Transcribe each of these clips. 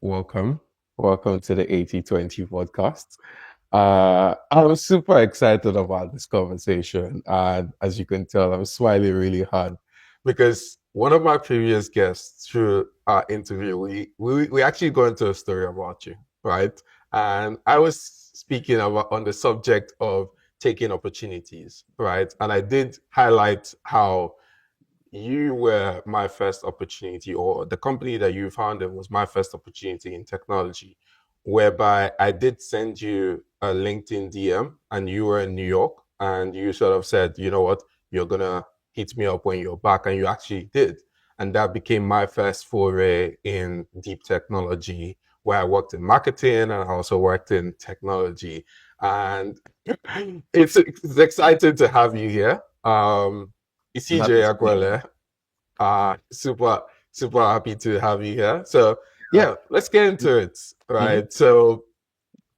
Welcome. Welcome to the 80/20 podcast. I'm super excited about this conversation. And as you can tell, I'm smiling really hard because one of my previous guests through our interview, we actually got into a story about you, right? And I was speaking about on the subject of taking opportunities, right? And I did highlight how you were my first opportunity, or the company that you founded was my first opportunity in technology, whereby I did send you a LinkedIn DM and you were in New York and you sort of said, you know what, you're gonna hit me up when you're back, and you actually did. And that became my first foray in deep technology, where I worked in marketing and I also worked in technology. And it's exciting to have you here. I'm happy Esigie to be here. Aguele, super happy to have you here. So Uh, yeah, let's get into it, mhm. right? So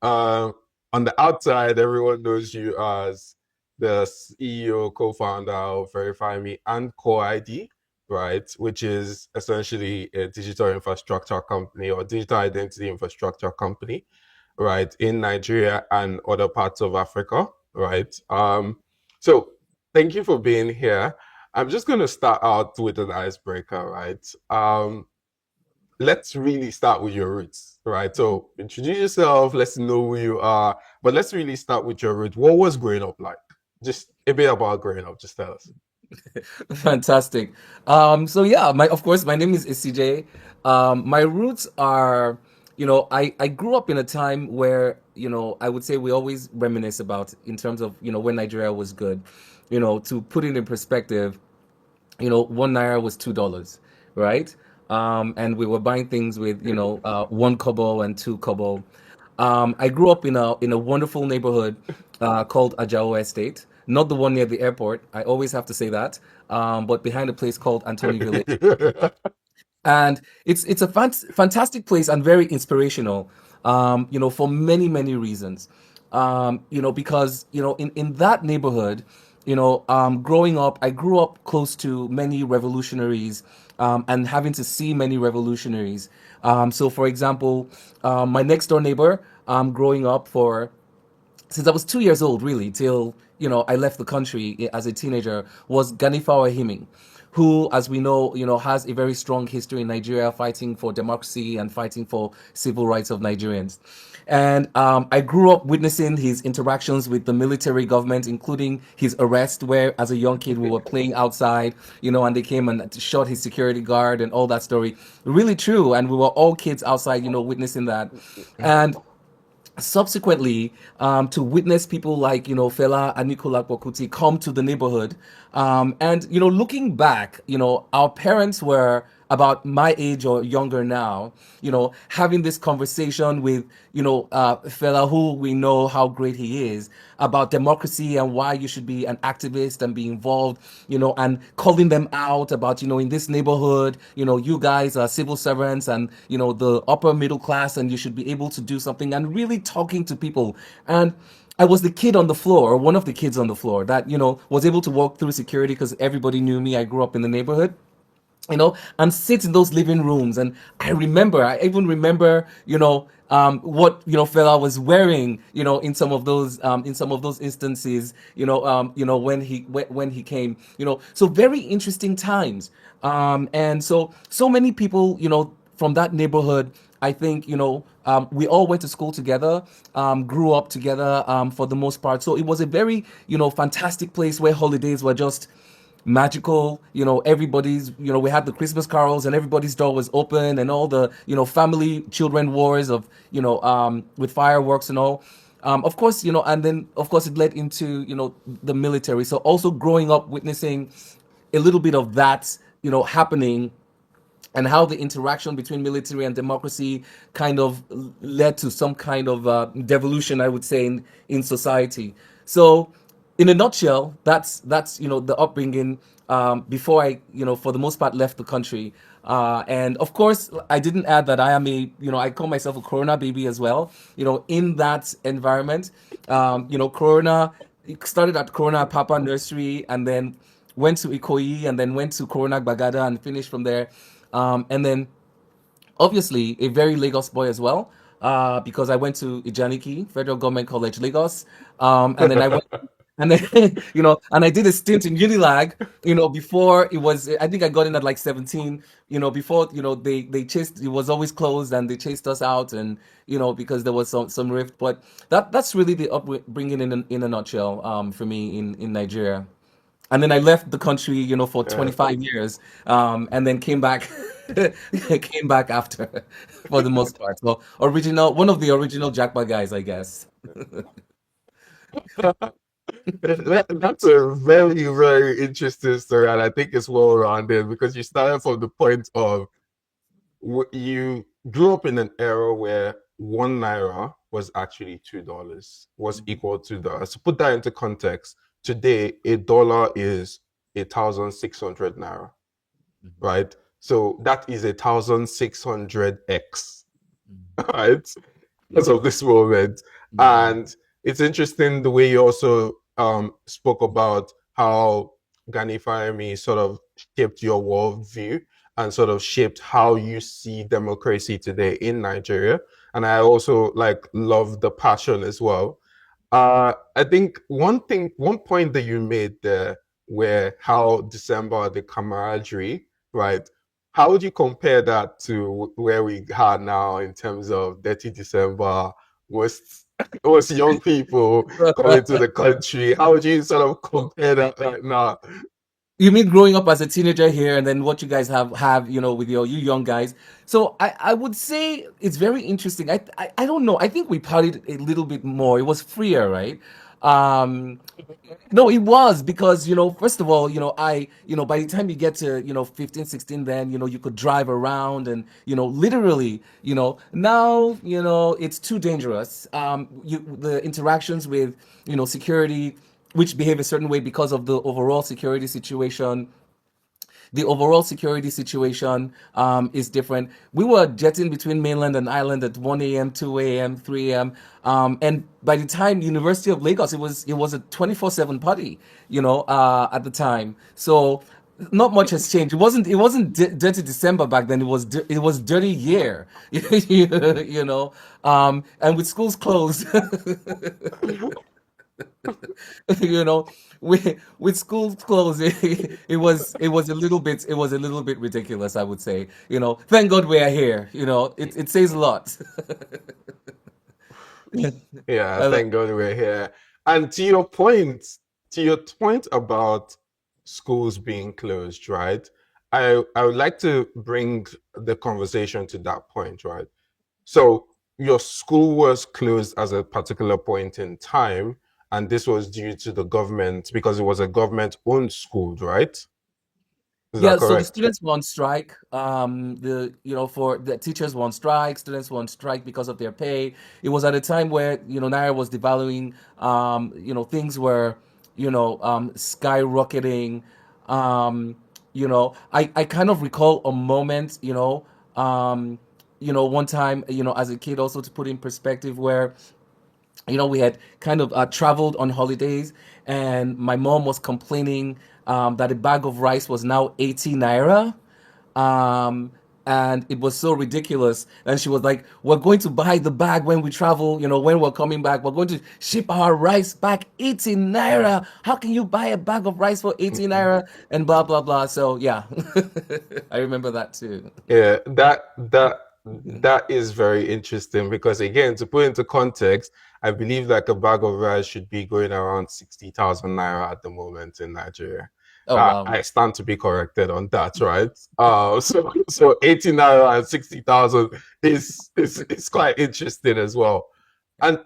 uh, on the outside, everyone knows you as the CEO, co-founder of VerifyMe and QoreID, right? Which is essentially a digital infrastructure company or digital identity infrastructure company, right, in Nigeria and other parts of Africa, right? So thank you for being here. I'm just going to start out with an icebreaker, right? Let's really start with your roots, right? So introduce yourself, let's know who you are, but let's really start with your roots. What was growing up like? Just a bit about growing up, just tell us. Fantastic. So yeah, my of course my name is Esigie. My roots are, I grew up in a time where, I would say we always reminisce about in terms of, when Nigeria was good. To put it in perspective, 1 naira was $2, right? And we were buying things with, 1 kobo and 2 kobo. I grew up in a wonderful neighborhood called Ajao Estate, not the one near the airport. I always have to say that, but behind a place called Anthony Village, and it's a fantastic place and very inspirational. For many many reasons. Because in that neighborhood, growing up, I grew up close to many revolutionaries, and having to see many revolutionaries. So, for example, my next door neighbor, growing up for since I was 2 years old, really, till I left the country as a teenager, was Ganifa Ahiming, who, as we know, has a very strong history in Nigeria, fighting for democracy and fighting for civil rights of Nigerians. And I grew up witnessing his interactions with the military government, including his arrest, where as a young kid we were playing outside, and they came and shot his security guard and all that story. Really true. And we were all kids outside, witnessing that. And subsequently, to witness people like Fela and Nicola Kwakuti come to the neighborhood, and looking back, our parents were about my age or younger now, having this conversation with Fela, who we know how great he is, about democracy and why you should be an activist and be involved, and calling them out about, in this neighborhood, you guys are civil servants and, the upper middle class, and you should be able to do something, and really talking to people. And I was the kid on the floor, or one of the kids on the floor that, was able to walk through security because everybody knew me. I grew up in the neighborhood, and sit in those living rooms. And I even remember, what, fella was wearing, in some of those instances, when he came, so very interesting times. And so many people, from that neighborhood, I think, we all went to school together, grew up together, for the most part. So it was a very, fantastic place where holidays were just magical. Everybody's, we had the Christmas carols and everybody's door was open, and all the, family children wars of, with fireworks and all. Of course, and then of course it led into, the military. So also growing up witnessing a little bit of that, happening, and how the interaction between military and democracy kind of led to some kind of devolution, I would say, in society. So, in a nutshell, that's the upbringing, before I, for the most part, left the country. And of course, I didn't add that I am a, I call myself a Corona baby as well. In that environment, Corona, it started at Corona Papa Nursery, and then went to Ikoyi, and then went to Corona Bagada and finished from there. And then Obviously a very Lagos boy as well, because I went to Ijaniki Federal Government College, Lagos, and then I went, and then and I did a stint in Unilag, before it was. I think I got in at like 17, before they chased. It was always closed, and they chased us out, and because there was some rift. But that's really the upbringing in a nutshell, for me in Nigeria. And then I left the country, for Yeah. 25 years, and then came back, came back after, for the most part. So one of the original Jackpot guys, I guess. That's a very, very interesting story, and I think it's well rounded because you started from the point of you grew up in an era where 1 naira was actually $2, was equal to the. So put that into context. Today, a dollar is 1,600 naira, right? So that is 1,600x, right? As of this moment. And it's interesting the way you also spoke about how Ganifayemi sort of shaped your worldview and sort of shaped how you see democracy today in Nigeria. And I also like love the passion as well. I think one point that you made there, where how December, the camaraderie, right? How would you compare that to where we are now in terms of Dirty December, was was young people coming to the country? How would you sort of compare that right now? You mean growing up as a teenager here, and then what you guys have with you young guys? So I would say it's very interesting. I don't know. I think we partied a little bit more. It was freer, right? Um, No, it was because, first of all, by the time you get to, 15, 16, then, you could drive around and, literally, now, it's too dangerous. The interactions with, security, which behave a certain way because of the overall security situation is different. We were jetting between mainland and island at 1 a.m., 2 a.m., 3 a.m. And by the time University of Lagos, it was a 24/7 party, at the time. So not much has changed. It wasn't dirty December back then. It was dirty year, and with schools closed. you know with schools closed, it was a little bit ridiculous, I would say. Thank God we are here. It says a lot. Yeah, I lo- thank God we're here. And to your point about schools being closed, right? I would like to bring the conversation to that point, right? So your school was closed at a particular point in time, and this was due to the government because it was a government-owned school, right? Is that Yeah, so the correct? students were on strike. For the teachers were on strike, students were on strike because of their pay. It was at a time where, Naira was devaluing. Things were, skyrocketing. I kind of recall a moment, one time, as a kid, also to put in perspective, where we had kind of traveled on holidays, and my mom was complaining that a bag of rice was now 80 naira. Um, and it was so ridiculous. And she was like, "We're going to buy the bag when we travel, when we're coming back. We're going to ship our rice back 80 naira. How can you buy a bag of rice for 80 naira?" And blah, blah, blah. So, yeah, I remember that too. Yeah, that is very interesting because again, to put into context, I believe like a bag of rice should be going around 60,000 naira at the moment in Nigeria. Oh, wow. I stand to be corrected on that, right? So 80 naira and 60,000 is quite interesting as well. And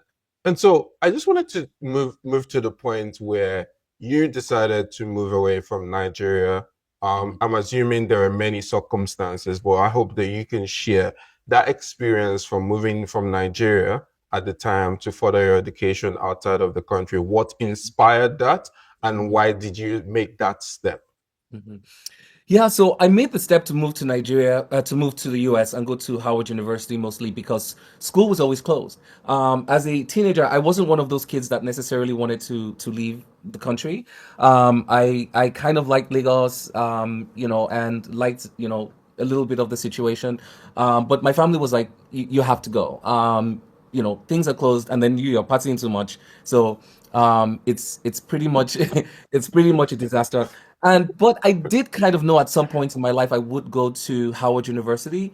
and so I just wanted to move to the point where you decided to move away from Nigeria. I'm assuming there are many circumstances, but I hope that you can share that experience from moving from Nigeria at the time to further your education outside of the country. What inspired that, and Mhm. why did you make that step? Mhm. Yeah, so I made the step to move to Nigeria, to move to the US and go to Howard University, mostly because school was always closed. As a teenager, I wasn't one of those kids that necessarily wanted to leave the country. I kind of liked Lagos, and liked, a little bit of the situation. But my family was like, you have to go. Things are closed, and then you're partying too much. So it's pretty much it's pretty much a disaster. And but I did kind of know at some point in my life I would go to Howard University,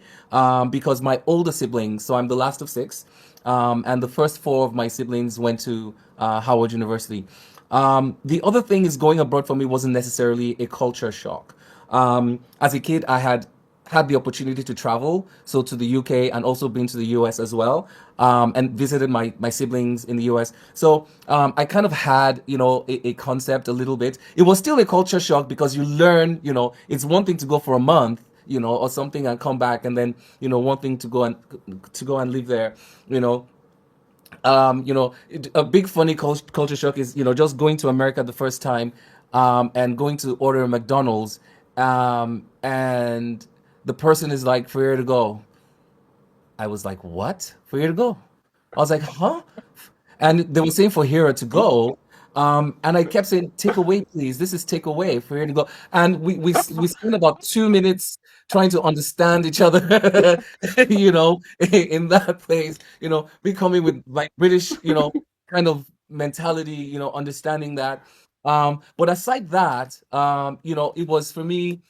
because my older siblings, so I'm the last of six, and the first four of my siblings went to Howard University. The other thing is going abroad for me wasn't necessarily a culture shock. As a kid, I had the opportunity to travel, so to the UK and also been to the US as well, and visited my siblings in the US. So I kind of had, a concept a little bit. It was still a culture shock because you learn, it's one thing to go for a month, or something and come back, and then, one thing to go and live there, you know. A big funny culture shock is, just going to America the first time, and going to order a McDonald's, and the person is like, "For where to go?" I was like, "What? For where to go?" I was like, "Huh?" And they were saying for Hero to go. And I kept saying, "Take away, please. This is take away for Hero to go." And we spent about 2 minutes trying to understand each other, in that place, me coming with like British, kind of mentality, understanding that. But aside that, it was for me.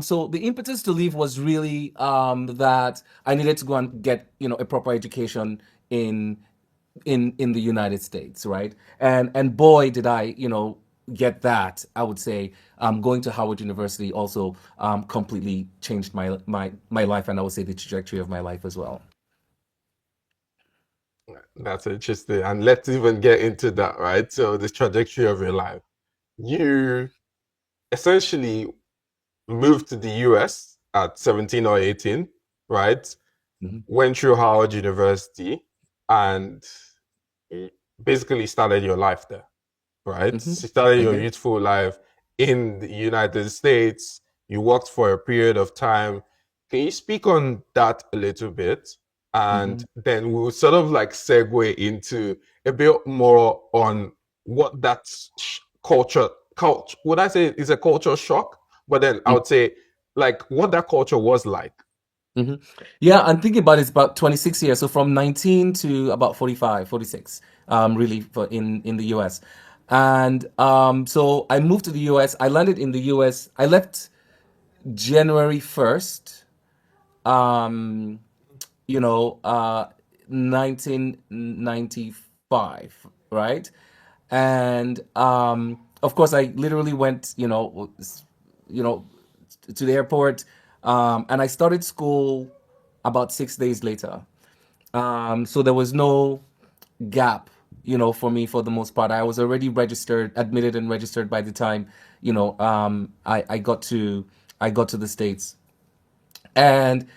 So the impetus to leave was really that I needed to go and get, a proper education in in the United States, right? And boy, did I, get that. I would say going to Howard University also completely changed my life, and I would say the trajectory of my life as well. That's interesting. And let's even get into that, right? So the trajectory of your life. You essentially moved to the US at 17 or 18, right? Hmm. Went through Howard University and basically started your life there, right? Hmm. You started I your did. youthful life in the United States. You worked for a period of time. Can you speak on that a little bit? And Hmm. then we'll sort of like segue into a bit more on what that culture, would I say is a culture shock? But then I would say like what that culture was like. Hmm. Yeah, I'm thinking about it's about 26 years. So from 19 to about 45, 46, really for in the US. And so I moved to the US. I landed in the US. I left January 1st, um, 1995, right? And of course, I literally went, you know, to the airport, and I started school about 6 days later. So there was no gap, for me for the most part. I was already registered, admitted, and registered by the time, I got to the States. And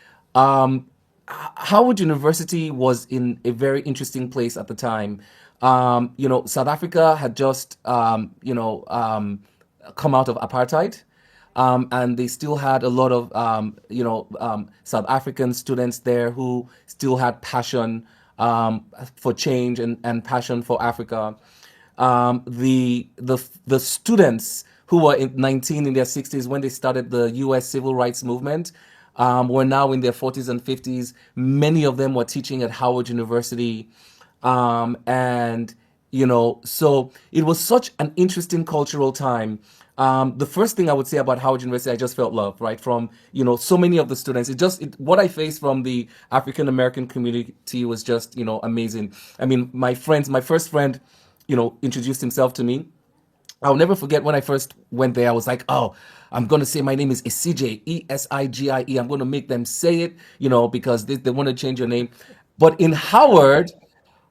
Howard University was in a very interesting place at the time. South Africa had just, come out of apartheid. And they still had a lot of, South African students there who still had passion for change and passion for Africa. The students who were 19 in their 60s when they started the U.S. civil rights movement were now in their 40s and 50s. Many of them were teaching at Howard University. And, so it was such an interesting cultural time. The first thing I would say about Howard University, I just felt love, right? From, so many of the students. What I faced from the African American community was just, amazing. I mean, my first friend, introduced himself to me. I'll never forget when I first went there. I was like, "Oh, I'm gonna say my name is Esigie, Esigie. I'm gonna make them say it, because they want to change your name." But in Howard,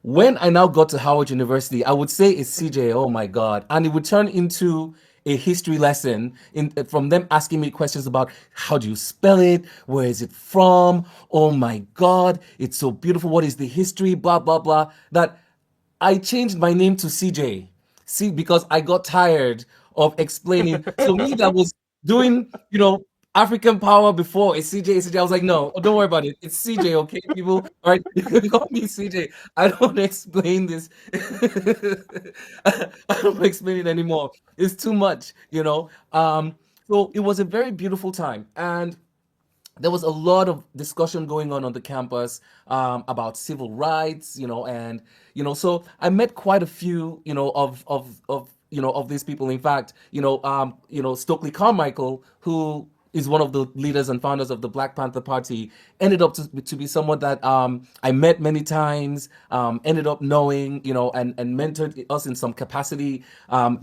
when I now got to Howard University, I would say it's CJ. Oh my God. And it would turn into a history lesson from them asking me questions about how do you spell it? Where is it from? Oh my God. It's so beautiful. What is the history? Blah, blah, blah. That I changed my name to CJ. See, because I got tired of explaining. So me that was doing, African power before it's CJ, CJ. I was like, no, don't worry about it. It's CJ, okay, people. All right, you can call me CJ. I don't explain this. I don't explain it anymore. It's too much. So it was a very beautiful time, and there was a lot of discussion going on the campus about civil rights, and so I met quite a few, of these people. In fact, Stokely Carmichael, who is one of the leaders and founders of the Black Panther Party, ended up to be someone that I met many times, ended up knowing, and mentored us in some capacity,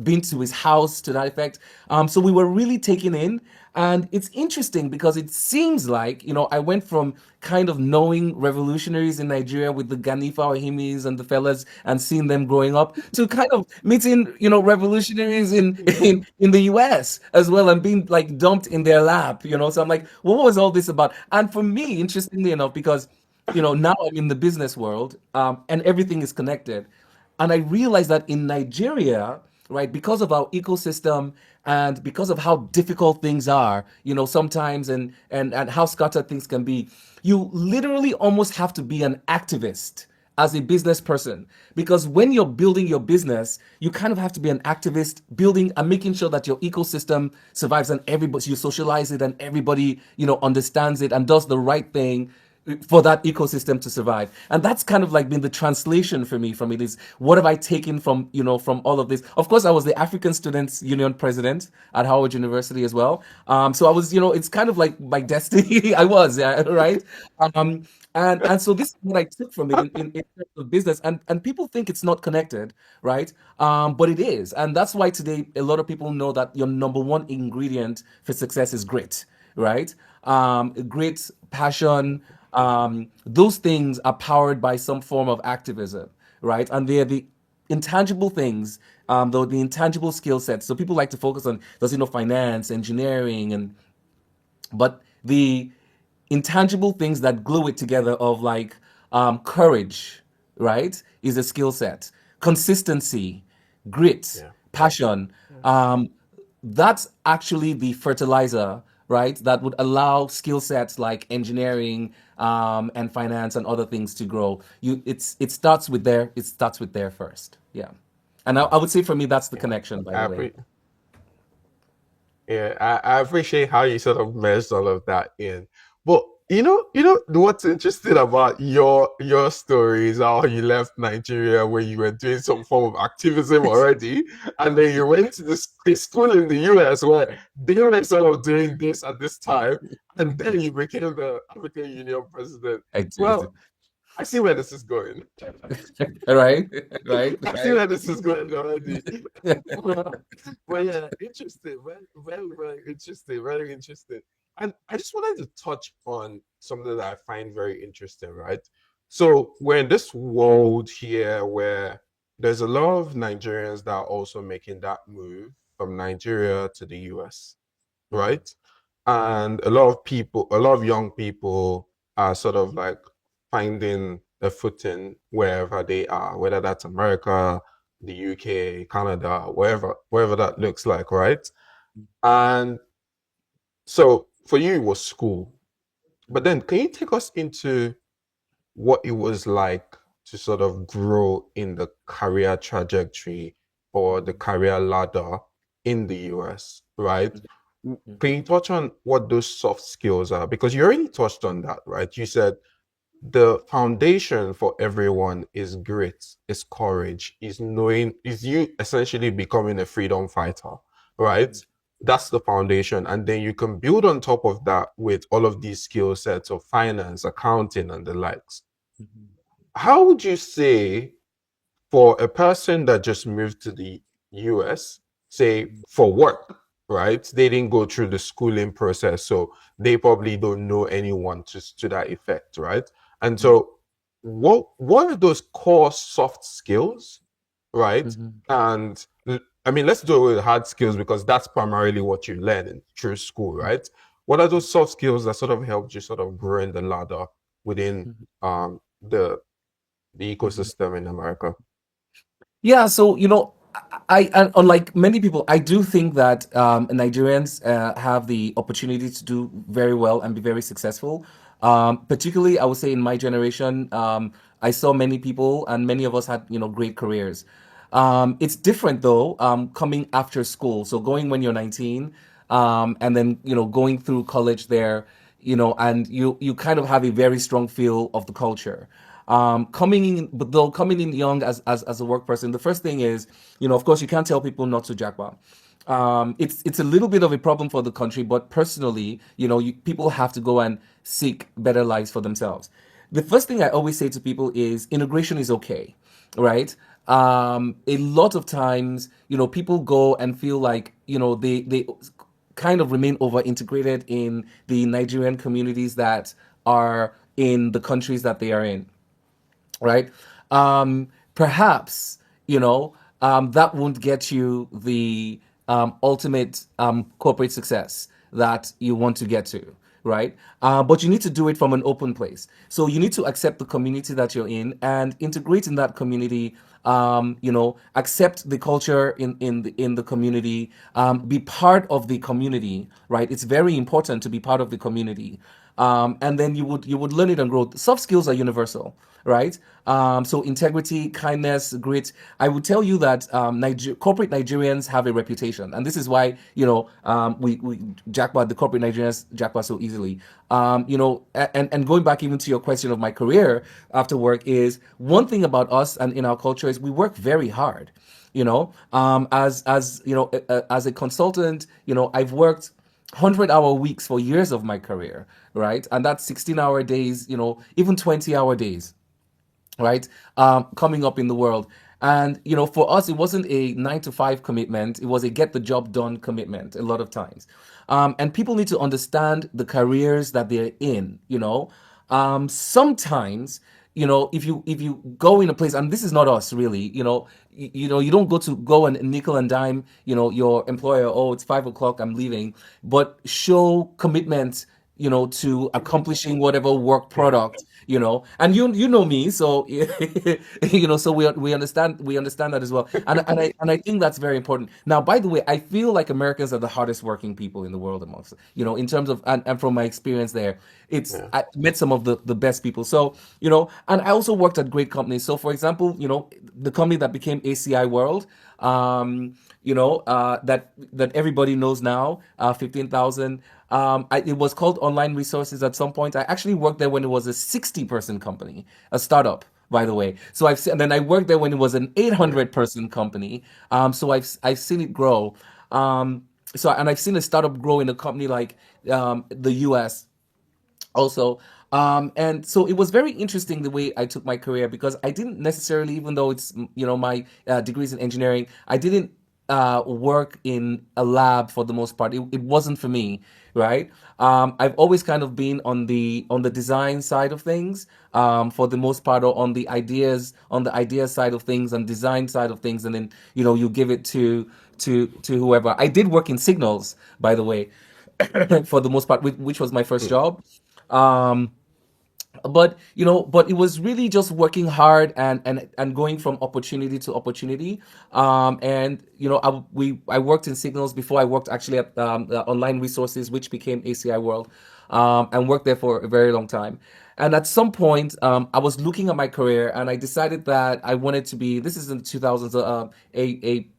been to his house to that effect. So we were really taken in. And it's interesting because it seems like, I went from kind of knowing revolutionaries in Nigeria with the Ganifa Ohimis and the fellas and seeing them growing up to kind of meeting, revolutionaries in the US as well and being like dumped in their lap, So I'm like, what was all this about? And for me, interestingly enough, because, now I'm in the business world, and everything is connected. And I realized that in Nigeria, right, because of our ecosystem and because of how difficult things are, sometimes, and how scattered things can be, you literally almost have to be an activist as a business person, because when you're building your business, you kind of have to be an activist, building and making sure that your ecosystem survives and everybody, you socialize it and everybody, understands it and does the right thing for that ecosystem to survive. And that's kind of like been the translation for me from it. Is what have I taken from, from all of this? Of course, I was the African Students Union president at Howard University as well. So I was, it's kind of like my destiny. I was, yeah, right. um and so this is what I took from it in terms of business, and people think it's not connected, right? But it is. And that's why today a lot of people know that your number one ingredient for success is grit, right? Grit, passion, those things are powered by some form of activism, right? And they're the intangible things, though the intangible skill sets. So people like to focus on, does he know finance, engineering, and but the intangible things that glue it together of like courage, right, is a skill set. Consistency, grit, Yeah. passion. Yeah. That's actually the fertilizer, right, that would allow skill sets like engineering, and finance and other things to grow. It starts with there. It starts with there first. Yeah. And I would say for me, that's the Yeah. connection, by I the way. appre Yeah, I appreciate how you sort of meshed all of that in. But what's interesting about your story is how you left Nigeria where you were doing some form of activism already, and then you went to this school in the US where they were sort of doing this at this time, and then you became the African Union president. I did. Well, I see where this is going. Right, right, I see right. where this is going already. Well, yeah, interesting. Very, very, very interesting. Very interesting. And I just wanted to touch on something that I find very interesting, right? So we're in this world here where there's a lot of Nigerians that are also making that move from Nigeria to the US, Mhm, right? And a lot of people, a lot of young people are sort of like finding a footing wherever they are, whether that's America, the UK, Canada, wherever that looks like, right? And so for you, it was school. But then can you take us into what it was like to sort of grow in the career trajectory or the career ladder in the US, right? mhm, Can you touch on what those soft skills are? Because you already touched on that, right? You said the foundation for everyone is grit, is courage, is knowing, is you essentially becoming a freedom fighter, right? mhm, That's the foundation. And then you can build on top of that with all of these skill sets of finance, accounting, and the likes. mhm, How would you say for a person that just moved to the US, say mhm, for work, right? They didn't go through the schooling process, so they probably don't know anyone to that effect, right? And mhm, so what are those core soft skills, right? mhm, And I mean, let's do it with hard skills because that's primarily what you learn in through school, right? What are those soft skills that sort of helped you sort of grow in the ladder within mhm, the mhm. ecosystem in America? Yeah, so and unlike many people, I do think that Nigerians have the opportunity to do very well and be very successful. Particularly, I would say in my generation, I saw many people, and many of us had great careers. It's different though, coming after school. So going when you're 19, and then going through college there. and you kind of have a very strong feel of the culture. Coming in young as a work person, the first thing is, of course, you can't tell people not to jackpot. It's a little bit of a problem for the country, but personally, people have to go and seek better lives for themselves. The first thing I always say to people is integration is okay, right? A lot of times, people go and feel like, they kind of remain over integrated in the Nigerian communities that are in the countries that they are in, right? Perhaps, that won't get you the ultimate corporate success that you want to get to, right? But you need to do it from an open place. So you need to accept the community that you're in and integrate in that community. Accept the culture in the community. Be part of the community, right? It's very important to be part of the community. And then you would learn it and grow. Soft skills are universal, right? So integrity, kindness, grit. I would tell you that corporate Nigerians have a reputation, and this is why we jackpot the corporate Nigerians jackpot so easily. And going back even to your question of my career after work is one thing about us and in our culture is we work very hard. As a consultant, I've worked 100-hour weeks for years of my career, right? And that's 16-hour days, even 20-hour days, right? Coming up in the world. And, for us, it wasn't a 9 to 5 commitment. It was a get the job done commitment a lot of times. And people need to understand the careers that they're in, sometimes, if you go in a place, and this is not us really, you don't go and nickel and dime, your employer, oh, it's 5 o'clock, I'm leaving, but show commitment, to accomplishing whatever work product, and you know me, so so we understand that as well, and I think that's very important. Now, by the way, I feel like Americans are the hardest working people in the world amongst, in terms of, and from my experience there, Yeah. I met some of the best people. So, and I also worked at great companies. So, for example, the company that became ACI World, that everybody knows now, 15,000. It was called Online Resources at some point. I actually worked there when it was a 60-person company, a startup, by the way. So and then I worked there when it was an Yeah. 800-person company. So I've seen it grow. And I've seen a startup grow in a company like the US also. And so it was very interesting the way I took my career, because I didn't necessarily, even though it's, my degrees in engineering, I didn't work in a lab for the most part. It wasn't for me, right? I've always kind of been on the design side of things, for the most part, or on the idea side of things and design side of things, and then you give it to whoever. I did work in signals, by the way, for the most part, which was my first Mm. job. Um, but it was really just working hard and going from opportunity to opportunity. And I worked in Signals before I worked actually at Online Resources, which became ACI World, and worked there for a very long time. And at some point, I was looking at my career and I decided that I wanted to be. This is in the 2000s.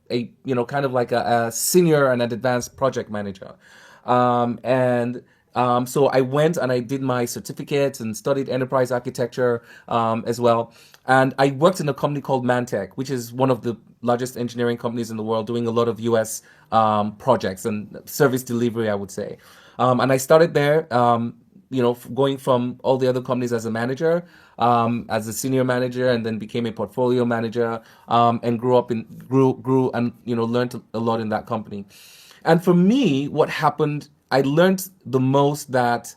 A kind of like a senior and an advanced project manager. So I went and I did my certificate and studied enterprise architecture, as well. And I worked in a company called Mantech, which is one of the largest engineering companies in the world, doing a lot of US projects and service delivery, I would say. And I started there, going from all the other companies as a manager, as a senior manager, and then became a portfolio manager, and grew and learned a lot in that company. And for me, what happened, I learned the most that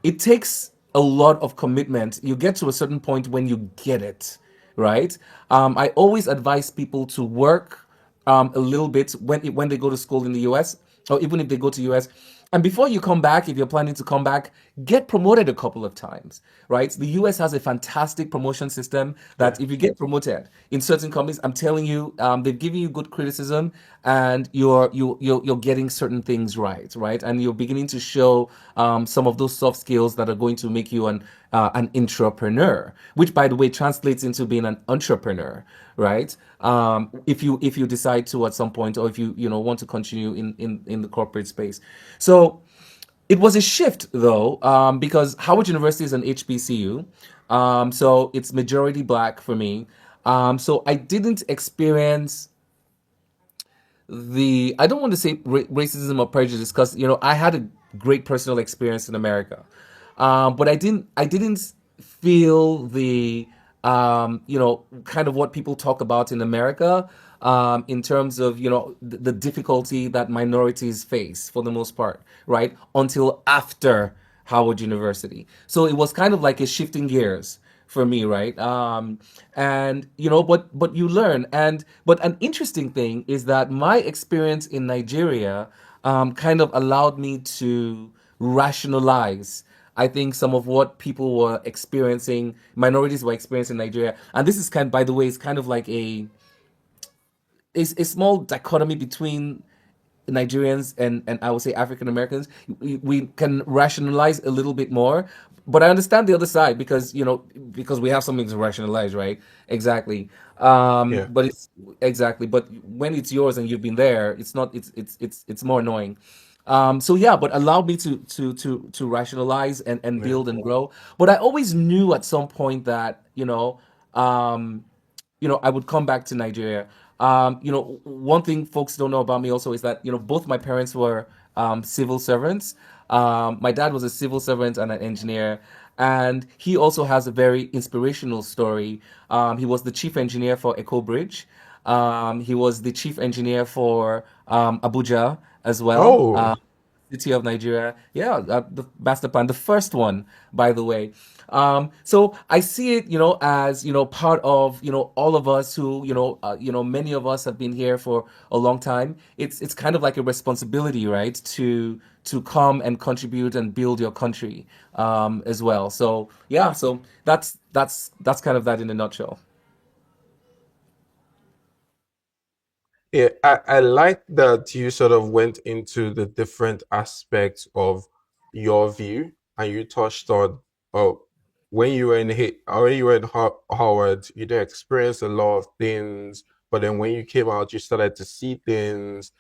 it takes a lot of commitment. You get to a certain point when you get it, right? I always advise people to work a little bit when they go to school in the US, or even if they go to US. And before you come back, if you're planning to come back, get promoted a couple of times, right? The US has a fantastic promotion system Yeah. that if you get promoted in certain companies, I'm telling you, they've given you good criticism, and you're getting certain things right, right? And you're beginning to show some of those soft skills that are going to make you an entrepreneur, which, by the way, translates into being an entrepreneur, right? If you decide to at some point, or if you want to continue in the corporate space. So It was a shift though, because Howard University is an HBCU, so it's majority black for me. So I didn't experience the I don't want to say racism or prejudice because I had a great personal experience in America, but I didn't feel the kind of what people talk about in America, in terms of the difficulty that minorities face for the most part, right? Until after Howard University, so it was kind of like a shifting gears for me, right? And but you learn, and but an interesting thing is that my experience in Nigeria kind of allowed me to rationalize, I think, some of what people were experiencing, minorities were experiencing in Nigeria. And this is by the way, it's kind of like a small dichotomy between Nigerians and I would say African Americans. We can rationalize a little bit more, but I understand the other side because because we have something to rationalize, right? Exactly. Yeah. But it's exactly. But when it's yours and you've been there, it's not. It's more annoying. So yeah, but allowed me to rationalize and Yeah. build and grow. But I always knew at some point that I would come back to Nigeria. One thing folks don't know about me also is that, both my parents were civil servants. My dad was a civil servant and an engineer, and he also has a very inspirational story. He was the chief engineer for Echo Bridge. He was the chief engineer for Abuja as well. Oh, City of Nigeria. Yeah, the master plan, the first one, by the way. So I see it, as part of all of us who many of us have been here for a long time. It's kind of like a responsibility, right, to come and contribute and build your country, as well. So yeah, so that's kind of that in a nutshell. yeah, I like that you sort of went into the different aspects of your view and you touched on, oh, when you were in Howard, you did experience a lot of things, but then when you came out, you started to see things,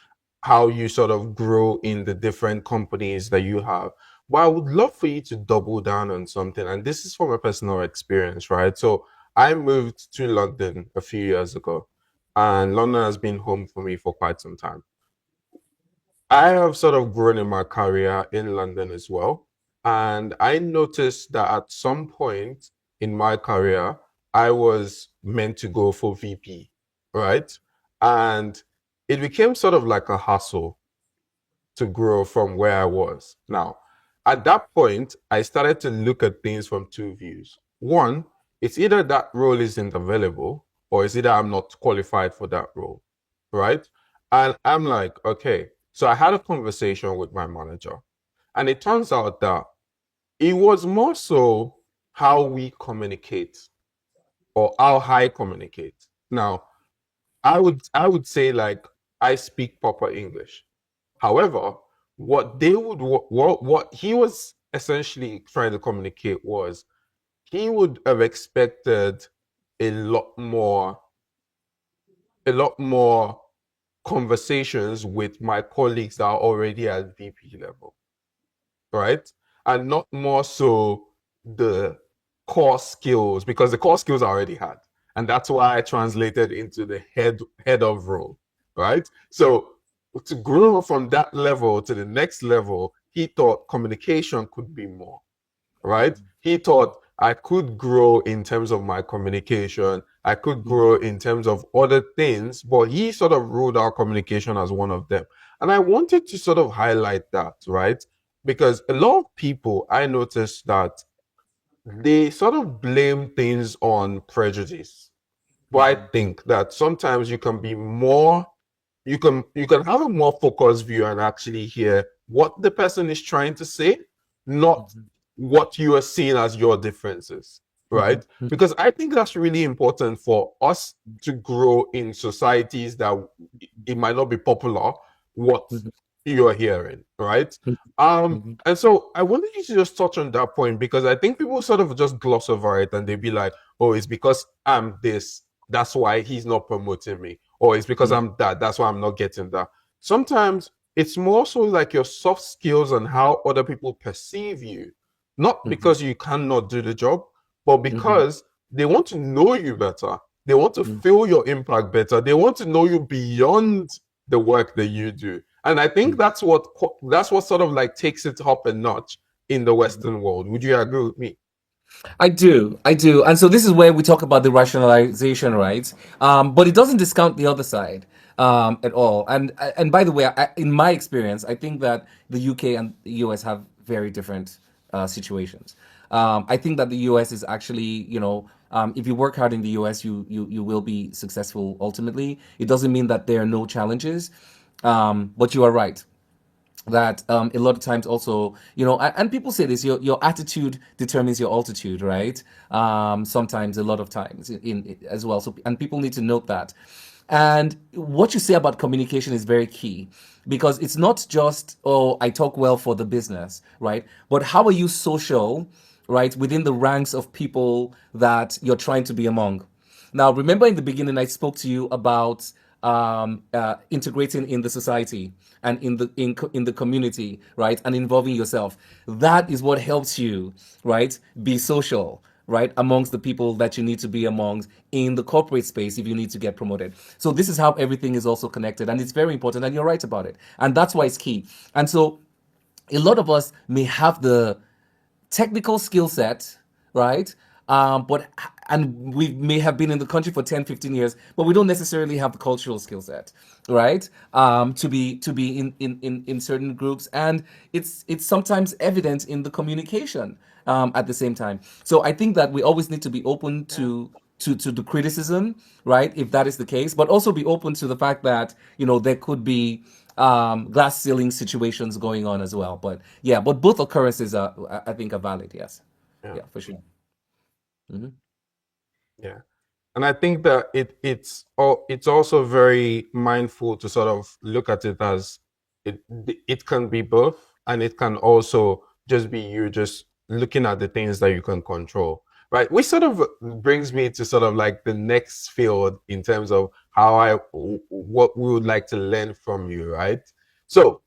how you sort of grow in the different companies that you have. But I would love for you to double down on something, and this is from a personal experience, right? So I moved to London a few years ago, and London has been home for me for quite some time. I have sort of grown in my career in London as well. And I noticed that at some point in my career, I was meant to go for VP, right? And it became sort of like a hustle to grow from where I was. Now, at that point, I started to look at things from two views. One, it's either that role isn't available or it's either I'm not qualified for that role, right? And I'm like, okay. So I had a conversation with my manager, and it turns out that it was more so how we communicate or how I communicate. Now, I would say like I speak proper English. However, what he was essentially trying to communicate was he would have expected a lot more a lot more conversations with my colleagues that are already at VP level, right? And not more so the core skills, because the core skills I already had. And that's why I translated into the head of role, right? So to grow from that level to the next level, he thought communication could be more, right? He thought I could grow in terms of my communication, I could grow in terms of other things, but he sort of ruled out communication as one of them. And I wanted to sort of highlight that, right? Because a lot of people, I noticed that they sort of blame things on prejudice. But I think that sometimes you can have a more focused view and actually hear what the person is trying to say, not what you are seeing as your differences, right? Because I think that's really important for us to grow in societies that it might not be popular what you're hearing, right? And so I wanted you to just touch on that point because I think people sort of just gloss over it and they be like, oh, it's because I'm this, that's why he's not promoting me, or it's because I'm that, that's why I'm not getting that. Sometimes it's more so like your soft skills and how other people perceive you, not Mhm, because you cannot do the job, but mhm, because they want to know you better. They want to mhm, feel your impact better. They want to know you beyond the work that you do. And I think mhm, that's what sort of like takes it up a notch in the mhm. Western world. Would you agree with me? I do. And so this is where we talk about the rationalization, right? But it doesn't discount the other side at all. And by the way, in my experience, I think that the UK and the US have very different situations. I think that the US is actually, if you work hard in the US, you will be successful ultimately. It doesn't mean that there are no challenges, but you are right that a lot of times also and people say this, your attitude determines your altitude, right? Sometimes, a lot of times as well, so and people need to note that. And what you say about communication is very key, because it's not just, oh, I talk well for the business, right? But how are you social, right, within the ranks of people that you're trying to be among? Now, remember in the beginning, I spoke to you about integrating in the society and in the community, right, and involving yourself. That is what helps you, right, be social, right, amongst the people that you need to be amongst in the corporate space if you need to get promoted. So this is how everything is also connected, and it's very important. And you're right about it, and that's why it's key. And so a lot of us may have the technical skill set, right? But and we may have been in the country for 10, 15 years, but we don't necessarily have the cultural skill set, right? To be in certain groups, and it's sometimes evident in the communication at the same time. So I think that we always need to be open Yeah. to the criticism, right? If that is the case, but also be open to the fact that there could be glass ceiling situations going on as well. But yeah, but both occurrences are, I think, are valid. Yes, Yeah. yeah, for sure. Hmm. Yeah. And I think that it's also very mindful to sort of look at it as it it can be both, and it can also just be you just looking at the things that you can control, right? Which sort of brings me to sort of like the next field in terms of what we would like to learn from you, right? So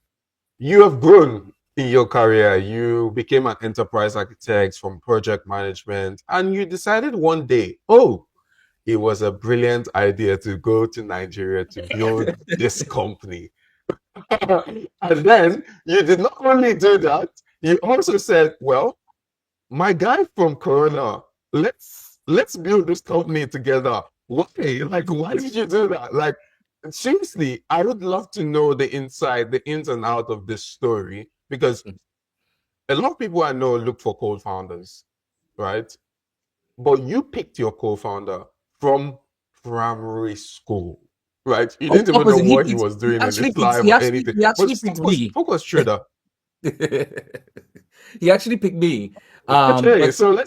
you have grown in your career. You became an enterprise architect from project management, and you decided one day, oh, it was a brilliant idea to go to Nigeria to build this company. And then you did not only do that, you also said, well, my guy from Corona, let's build this company together. Why? Like, why did you do that? Like, seriously, I would love to know the inside, the ins and out of this story, because a lot of people I know look for co-founders, right? But you picked your co-founder from primary school, right? You Oh, didn't even know opposite. He what he picked. was He doing in actually his picked. life He or actually. anything. He But actually picked me. focus, trader. He actually picked me. Okay, But so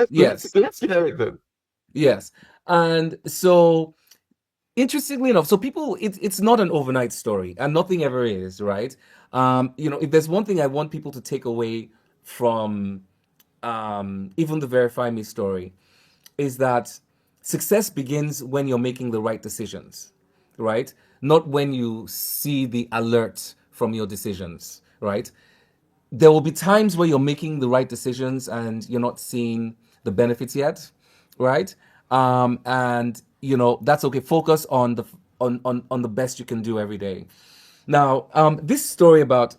yes, let's hear it then. yes, and so interestingly enough, so people, it's not an overnight story, and nothing ever is, right? If there's one thing I want people to take away from even the Verify Me story, is that success begins when you're making the right decisions, right? Not when you see the alert from your decisions, right? There will be times where you're making the right decisions and you're not seeing the benefits yet, right? And that's okay. Focus on the best you can do every day. Now, this story about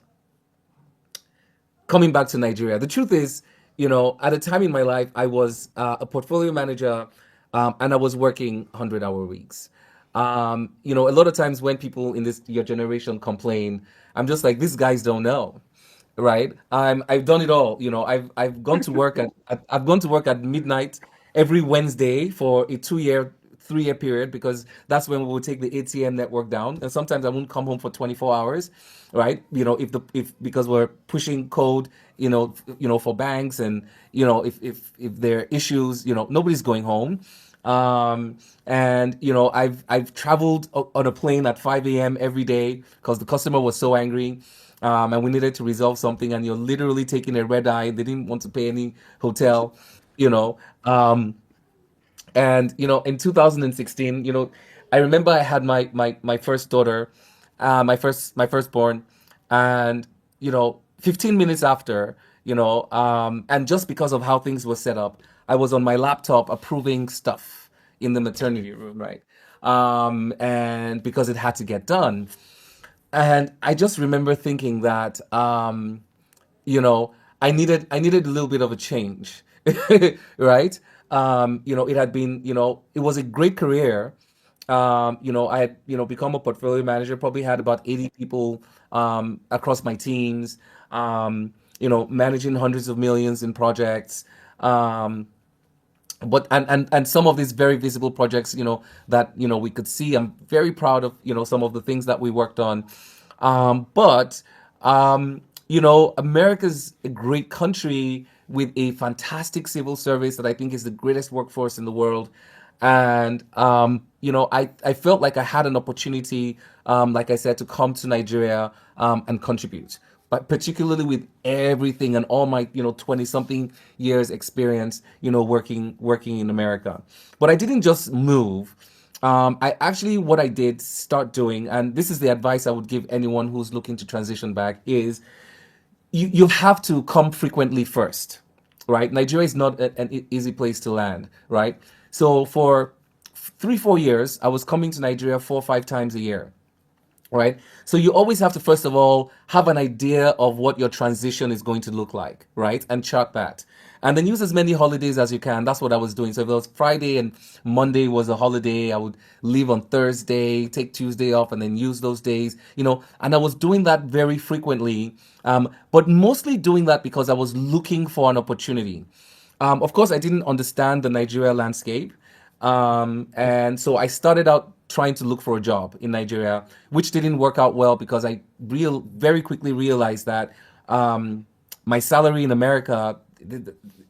coming back to Nigeria. The truth is, at a time in my life, I was a portfolio manager, and I was working 100-hour weeks. A lot of times when people in this your generation complain, I'm just like, these guys don't know, right? I've done it all. I've gone to work I've gone to work at midnight every Wednesday for a 2-year, 3-year period, because that's when we will take the ATM network down. And sometimes I won't come home for 24 hours, right? If because we're pushing code, for banks, and if there are issues, nobody's going home. And I've traveled on a plane at 5 a.m. every day because the customer was so angry, and we needed to resolve something. And you're literally taking a red eye. They didn't want to pay any hotel, you know. And in 2016, I remember I had my first daughter, my firstborn. And 15 minutes after, and just because of how things were set up, I was on my laptop approving stuff in the maternity room, right? And because it had to get done. And I just remember thinking that, you know, I needed a little bit of a change, right? It had been, it was a great career. I had, become a portfolio manager, probably had about 80 people across my teams, managing hundreds of millions in projects. Um, but some of these very visible projects, that we could see. I'm very proud of some of the things that we worked on. But America's a great country with a fantastic civil service that I think is the greatest workforce in the world. And I felt like I had an opportunity, like I said, to come to Nigeria and contribute, but particularly with everything and all my 20 something years experience, working in America. But I didn't just move. I actually, what I did start doing, and this is the advice I would give anyone who's looking to transition back, is you have to come frequently first, right? Nigeria is not an easy place to land, right? So for 3 4 years, I was coming to Nigeria 4 5 times a year, right? So you always have to, first of all, have an idea of what your transition is going to look like, right? And chart that. And then use as many holidays as you can. That's what I was doing. So if it was Friday and Monday was a holiday, I would leave on Thursday, take Tuesday off, and then use those days, and I was doing that very frequently. But mostly doing that because I was looking for an opportunity. Of course, I didn't understand the Nigeria landscape. And so I started out trying to look for a job in Nigeria, which didn't work out well because I very quickly realized that my salary in America,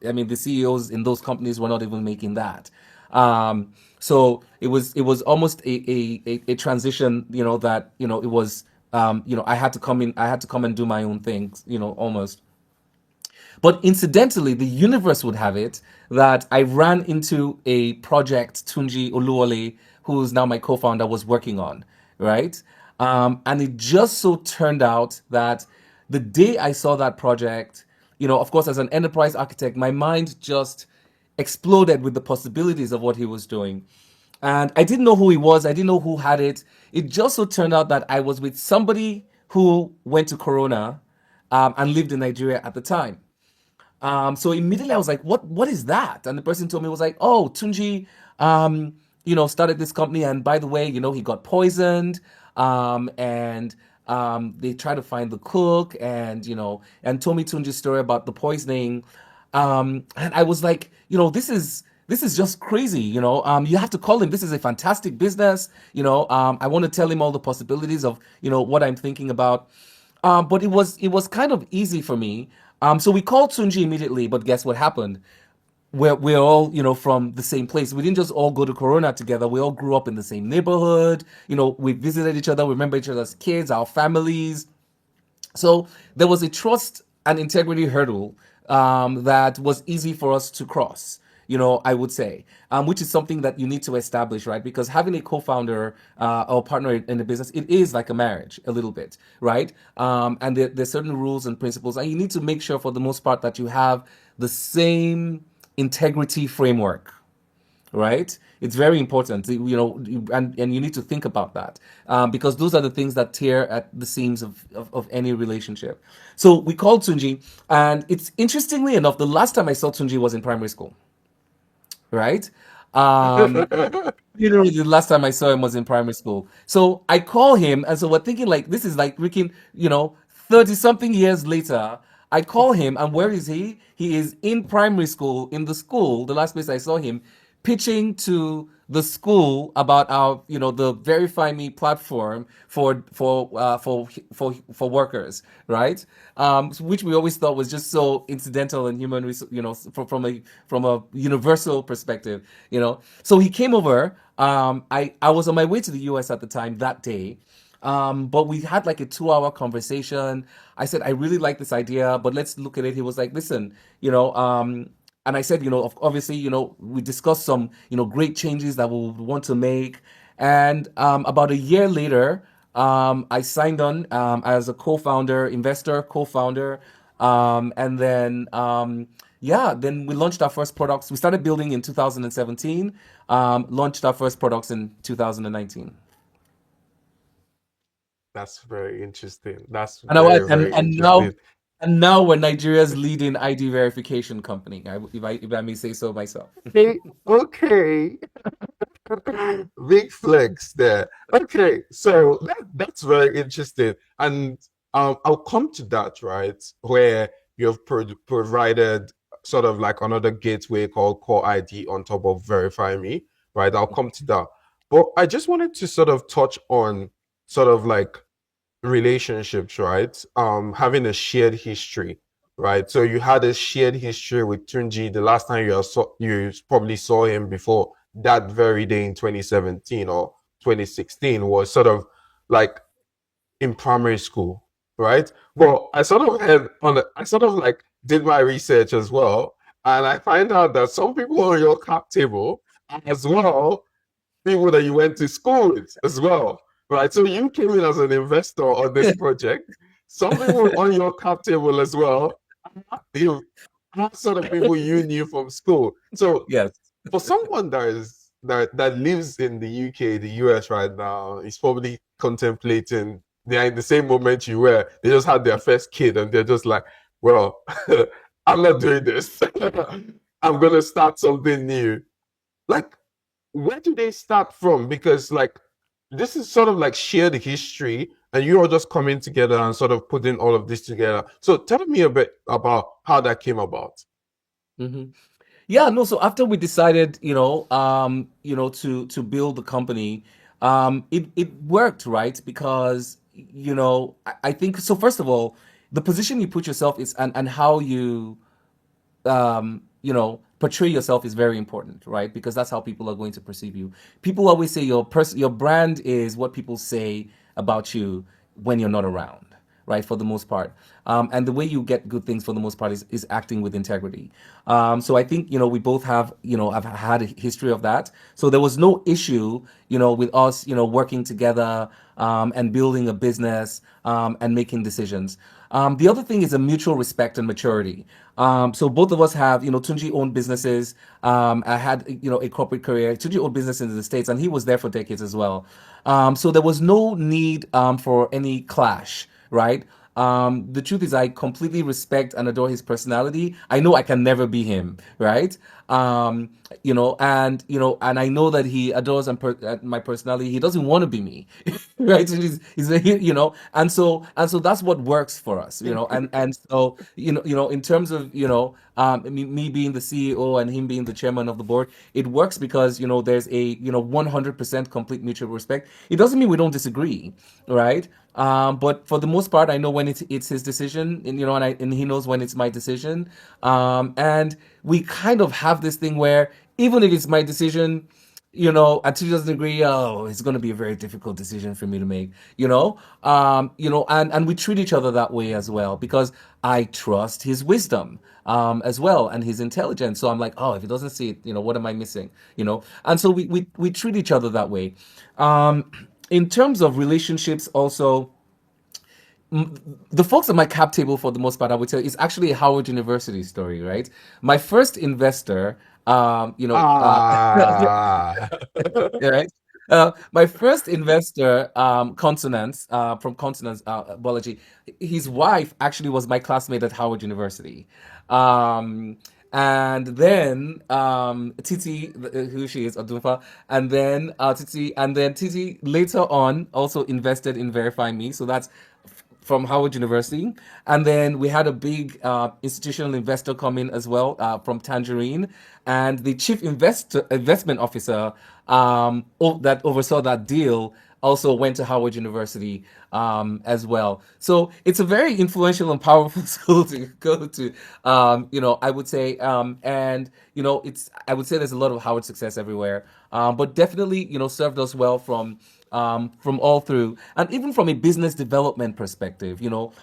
I mean, the CEOs in those companies were not even making that. So it was almost a transition, that it was I had to come and do my own things, almost. But incidentally, the universe would have it that I ran into a project Tunji Oluwole, who's now my co-founder, was working on, right? And it just so turned out that the day I saw that project, of course, as an enterprise architect, my mind just exploded with the possibilities of what he was doing. And I didn't know who he was. I didn't know who had it. It just so turned out that I was with somebody who went to Corona and lived in Nigeria at the time. So immediately I was like, what is that? And the person told me, was like, oh, Tunji, started this company. And by the way, he got poisoned. And they tried to find the cook and told me Tunji's story about the poisoning. And I was like, this is just crazy. You have to call him. This is a fantastic business. I want to tell him all the possibilities of, what I'm thinking about. But it was kind of easy for me. So we called Sunji immediately, but guess what happened? We're all, from the same place. We didn't just all go to Corona together. We all grew up in the same neighborhood. We visited each other. We remember each other's kids, our families. So there was a trust and integrity hurdle that was easy for us to cross. I would say, which is something that you need to establish, right? Because having a co-founder or partner in the business, it is like a marriage, a little bit, right? And there's certain rules and principles, and you need to make sure, for the most part, that you have the same integrity framework, right? It's very important, and you need to think about that because those are the things that tear at the seams of any relationship. So we called Tunji, and it's interestingly enough, the last time I saw Tunji was in primary school, right? Um, Literally, the last time I saw him was in primary school. So I call him, and so we're thinking like this is like freaking, 30 something years later. I call him, and where is he? He is in primary school, in the school, the last place I saw him, pitching to the school about our, the VerifyMe platform for workers, right? Which we always thought was just so incidental and human, from a universal perspective, So he came over. I was on my way to the US at the time that day. But we had like a 2 hour conversation. I said, I really like this idea, but let's look at it. He was like, listen, and I said, obviously, we discussed some, great changes that we would want to make. And about a year later, I signed on as a co-founder, investor, co-founder, and then yeah, then we launched our first products. We started building in 2017, launched our first products in 2019. That's very interesting. That's And I was, very, very now interesting. we're Nigeria's leading ID verification company. If I may say so myself. Okay, okay. Big flex there. Okay, so that's very interesting. And I'll come to that, right? Where you've provided sort of like another gateway called Core ID on top of Verify Me, right? I'll come to that. But I just wanted to sort of touch on sort of like relationships, right? Having a shared history, right? So you had a shared history with Tunji. The last time you probably saw him before that very day in 2017 or 2016 was sort of like in primary school, right? Well, I sort of had I sort of like did my research as well, and I find out that some people on your cap table as well people that you went to school with as well, right? So you came in as an investor on this project. Some people on your cap table as well, you are sort of people you knew from school. So Yes. for someone that lives in the UK, the US right now, is probably contemplating they're in the same moment you were. They just had their first kid and they're just like, well, I'm not doing this. I'm gonna start something new. Like where do they start from? Because like this is sort of like shared history, and you are just coming together and sort of putting all of this together. So tell me a bit about how that came about. Hmm. Yeah, no, so after we decided, to build the company, it worked, right? Because, I think so first of all, the position you put yourself is and how you portray yourself is very important, right? Because that's how people are going to perceive you. People always say your brand is what people say about you when you're not around, right? For the most part, and the way you get good things for the most part is acting with integrity. So I think we both have had a history of that. So there was no issue, with us, working together and building a business and making decisions. The other thing is a mutual respect and maturity. So both of us have, Tunji owned businesses. I had, a corporate career. Tunji owned business in the States, and he was there for decades as well. So there was no need for any clash, right? The truth is, I completely respect and adore his personality. I know I can never be him, right? And I know that he adores my personality. He doesn't want to be me, right? So and so that's what works for us, and so in terms of me being the CEO and him being the chairman of the board, it works because there's a 100% complete mutual respect. It doesn't mean we don't disagree, right? But for the most part, I know when it's his decision, and he knows when it's my decision. And we kind of have this thing where even if it's my decision, and he doesn't agree, oh, it's going to be a very difficult decision for me to make, and we treat each other that way as well because I trust his wisdom as well and his intelligence. So I'm like, oh, if he doesn't see it, what am I missing? And so we treat each other that way. Um, in terms of relationships, also, the folks at my cap table, for the most part, I would tell you, is actually a Howard University story, right? My first investor, Ah, yeah, right? My first investor, from Consonance Biology, his wife actually was my classmate at Howard University. Um, and then Titi, who she is, Odunfa, and then Titi later on also invested in Verify Me. So that's from Howard University. And then we had a big institutional investor come in as well from Tangerine. And the chief investment officer that oversaw that deal also went to Howard University as well. So it's a very influential and powerful school to go to. I would say, and I would say there's a lot of Howard success everywhere, but definitely, served us well from all through, and even from a business development perspective.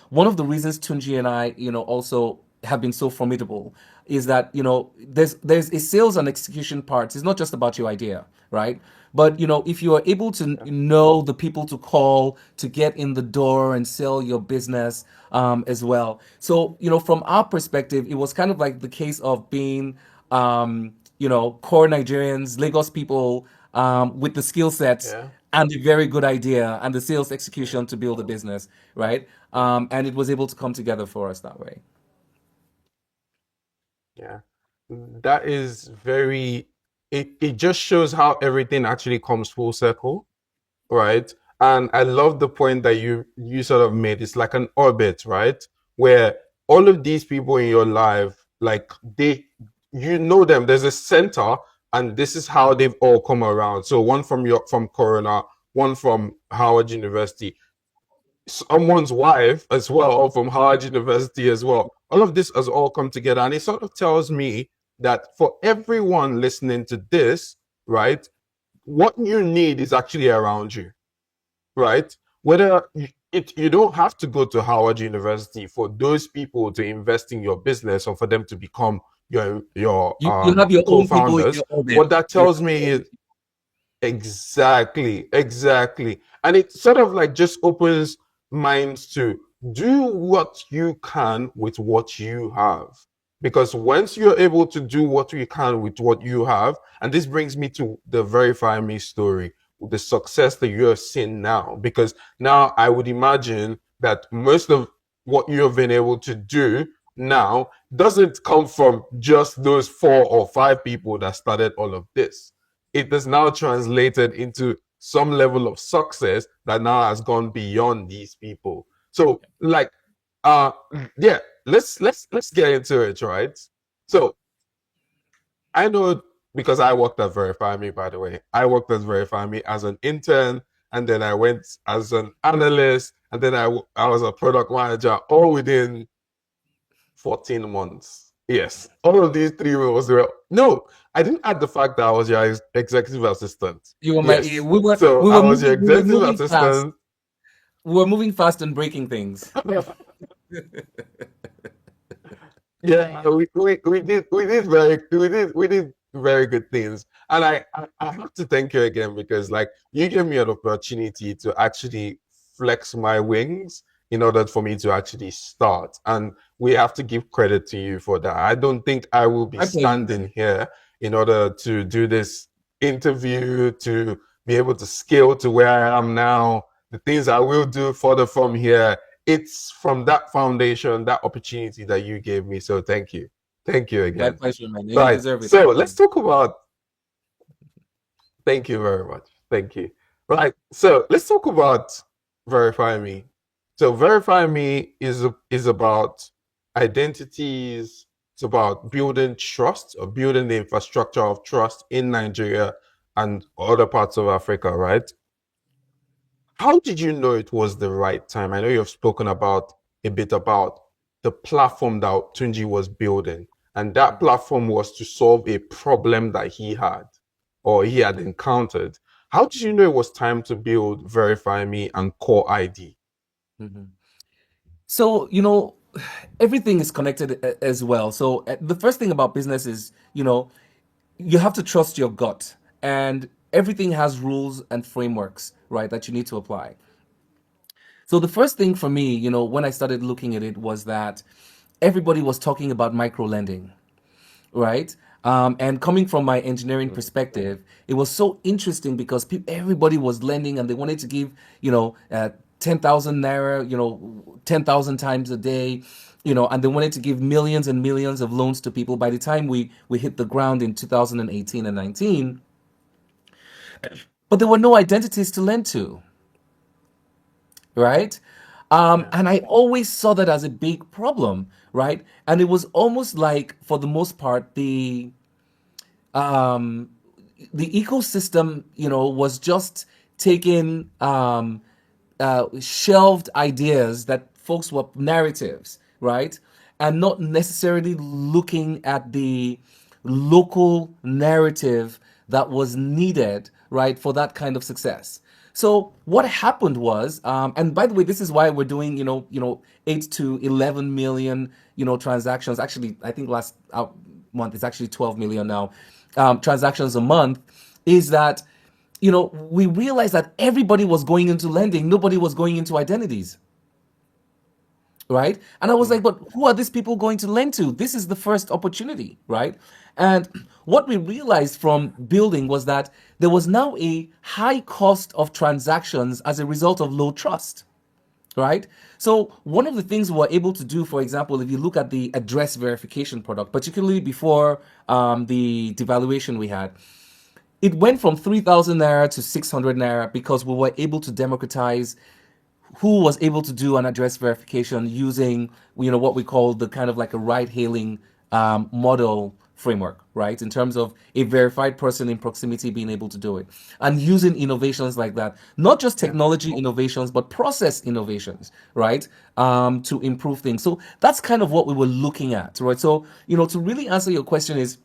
One of the reasons Tunji and I, also have been so formidable is that, there's a sales and execution part. It's not just about your idea, right? But if you are able to Yeah. know the people to call to get in the door and sell your business, as well. So from our perspective, it was kind of like the case of being, core Nigerians, Lagos people, with the skill sets Yeah. and a very good idea and the sales execution Yeah. to build a business, right? And it was able to come together for us that way. Yeah. That is very, it just shows how everything actually comes full circle, right? And I love the point that you sort of made. It's like an orbit, right? Where all of these people in your life, like you know them. There's a center, and this is how they've all come around. So one from Corona, one from Howard University, someone's wife as well, or from Howard University as well. All of this has all come together, and it sort of tells me that for everyone listening to this, right, what you need is actually around you, right? Whether you don't have to go to Howard University for those people to invest in your business or for them to become your You have your own people in co-founders. your orbit. What that You tells have your me own. is exactly, exactly. And it sort of like just opens minds to do what you can with what you have. Because once you're able to do what you can with what you have, and this brings me to the Verify Me story, the success that you're seeing now. Because now I would imagine that most of what you have been able to do now doesn't come from just those 4 or 5 people that started all of this. It is now translated into some level of success that now has gone beyond these people. So like uh yeah, let's get into it, right? So I know because I worked at VerifyMe, by the way. I worked at VerifyMe as an intern, and then I went as an analyst, and then I was a product manager all within 14 months. Yes. All of these 3 roles were no, I didn't add the fact that I was your executive assistant. You were my. We Yes. were So we I were was your moving. We were executive moving fast. assistant. We were moving fast and breaking things. Yeah, we did very good things, and I have to thank you again because like you gave me an opportunity to actually flex my wings in order for me to actually start, and we have to give credit to you for that. I don't think I will be My pleasure. standing here in order to do this interview to be able to scale to where I am now. The things I will do further from here, it's from that foundation, that opportunity that you gave me. So thank you. Thank you My again. pleasure, man. You Right. deserve it. So let's talk about, thank you very much. Thank you. Right. So let's talk about Verify Me. So Verify Me is about identities. It's about building trust or building the infrastructure of trust in Nigeria and other parts of Africa, right? How did you know it was the right time? I know you've spoken about a bit about the platform that Tunji was building, and that platform was to solve a problem that he had or he had encountered. How did you know it was time to build Verify Me and Core ID? Mhm. So, everything is connected as well. So, the first thing about business is, you have to trust your gut, and everything has rules and frameworks, right, that you need to apply. So, the first thing for me, when I started looking at it was that everybody was talking about micro lending, right? And coming from my engineering Mm. perspective, it was so interesting because everybody was lending and they wanted to give, 10,000 naira, 10,000 times a day, and they wanted to give millions and millions of loans to people. By the time we hit the ground in 2018 and 19, but there were no identities to lend to, right? Yeah. And I always saw that as a big problem, right? And it was almost like, for the most part, um, the ecosystem, was just taking shelved ideas that folks were narratives, right? And not necessarily looking at the local narrative that was needed, right, for that kind of success. So what happened was, and by the way, this is why we're doing, 8 to 11 million, transactions. Actually, I think last month it's actually 12 million now, transactions a month. Is that, we realized that everybody was going into lending, nobody was going into identities, right? And I was like, Mm. but who are these people going to lend to? This is the first opportunity, right? And what we realized from building was that there was now a high cost of transactions as a result of low trust, right? So one of the things we were able to do, for example, if you look at the address verification product, particularly before the devaluation we had, it went from 3,000 naira to 600 naira because we were able to democratize who was able to do an address verification using, what we call the kind of like a ride hailing model framework, right? In terms of a verified person in proximity being able to do it and using innovations like that, not just Yeah. technology innovations, but process innovations, right? To improve things. So that's kind of what we were looking at, right? So, to really answer your question is,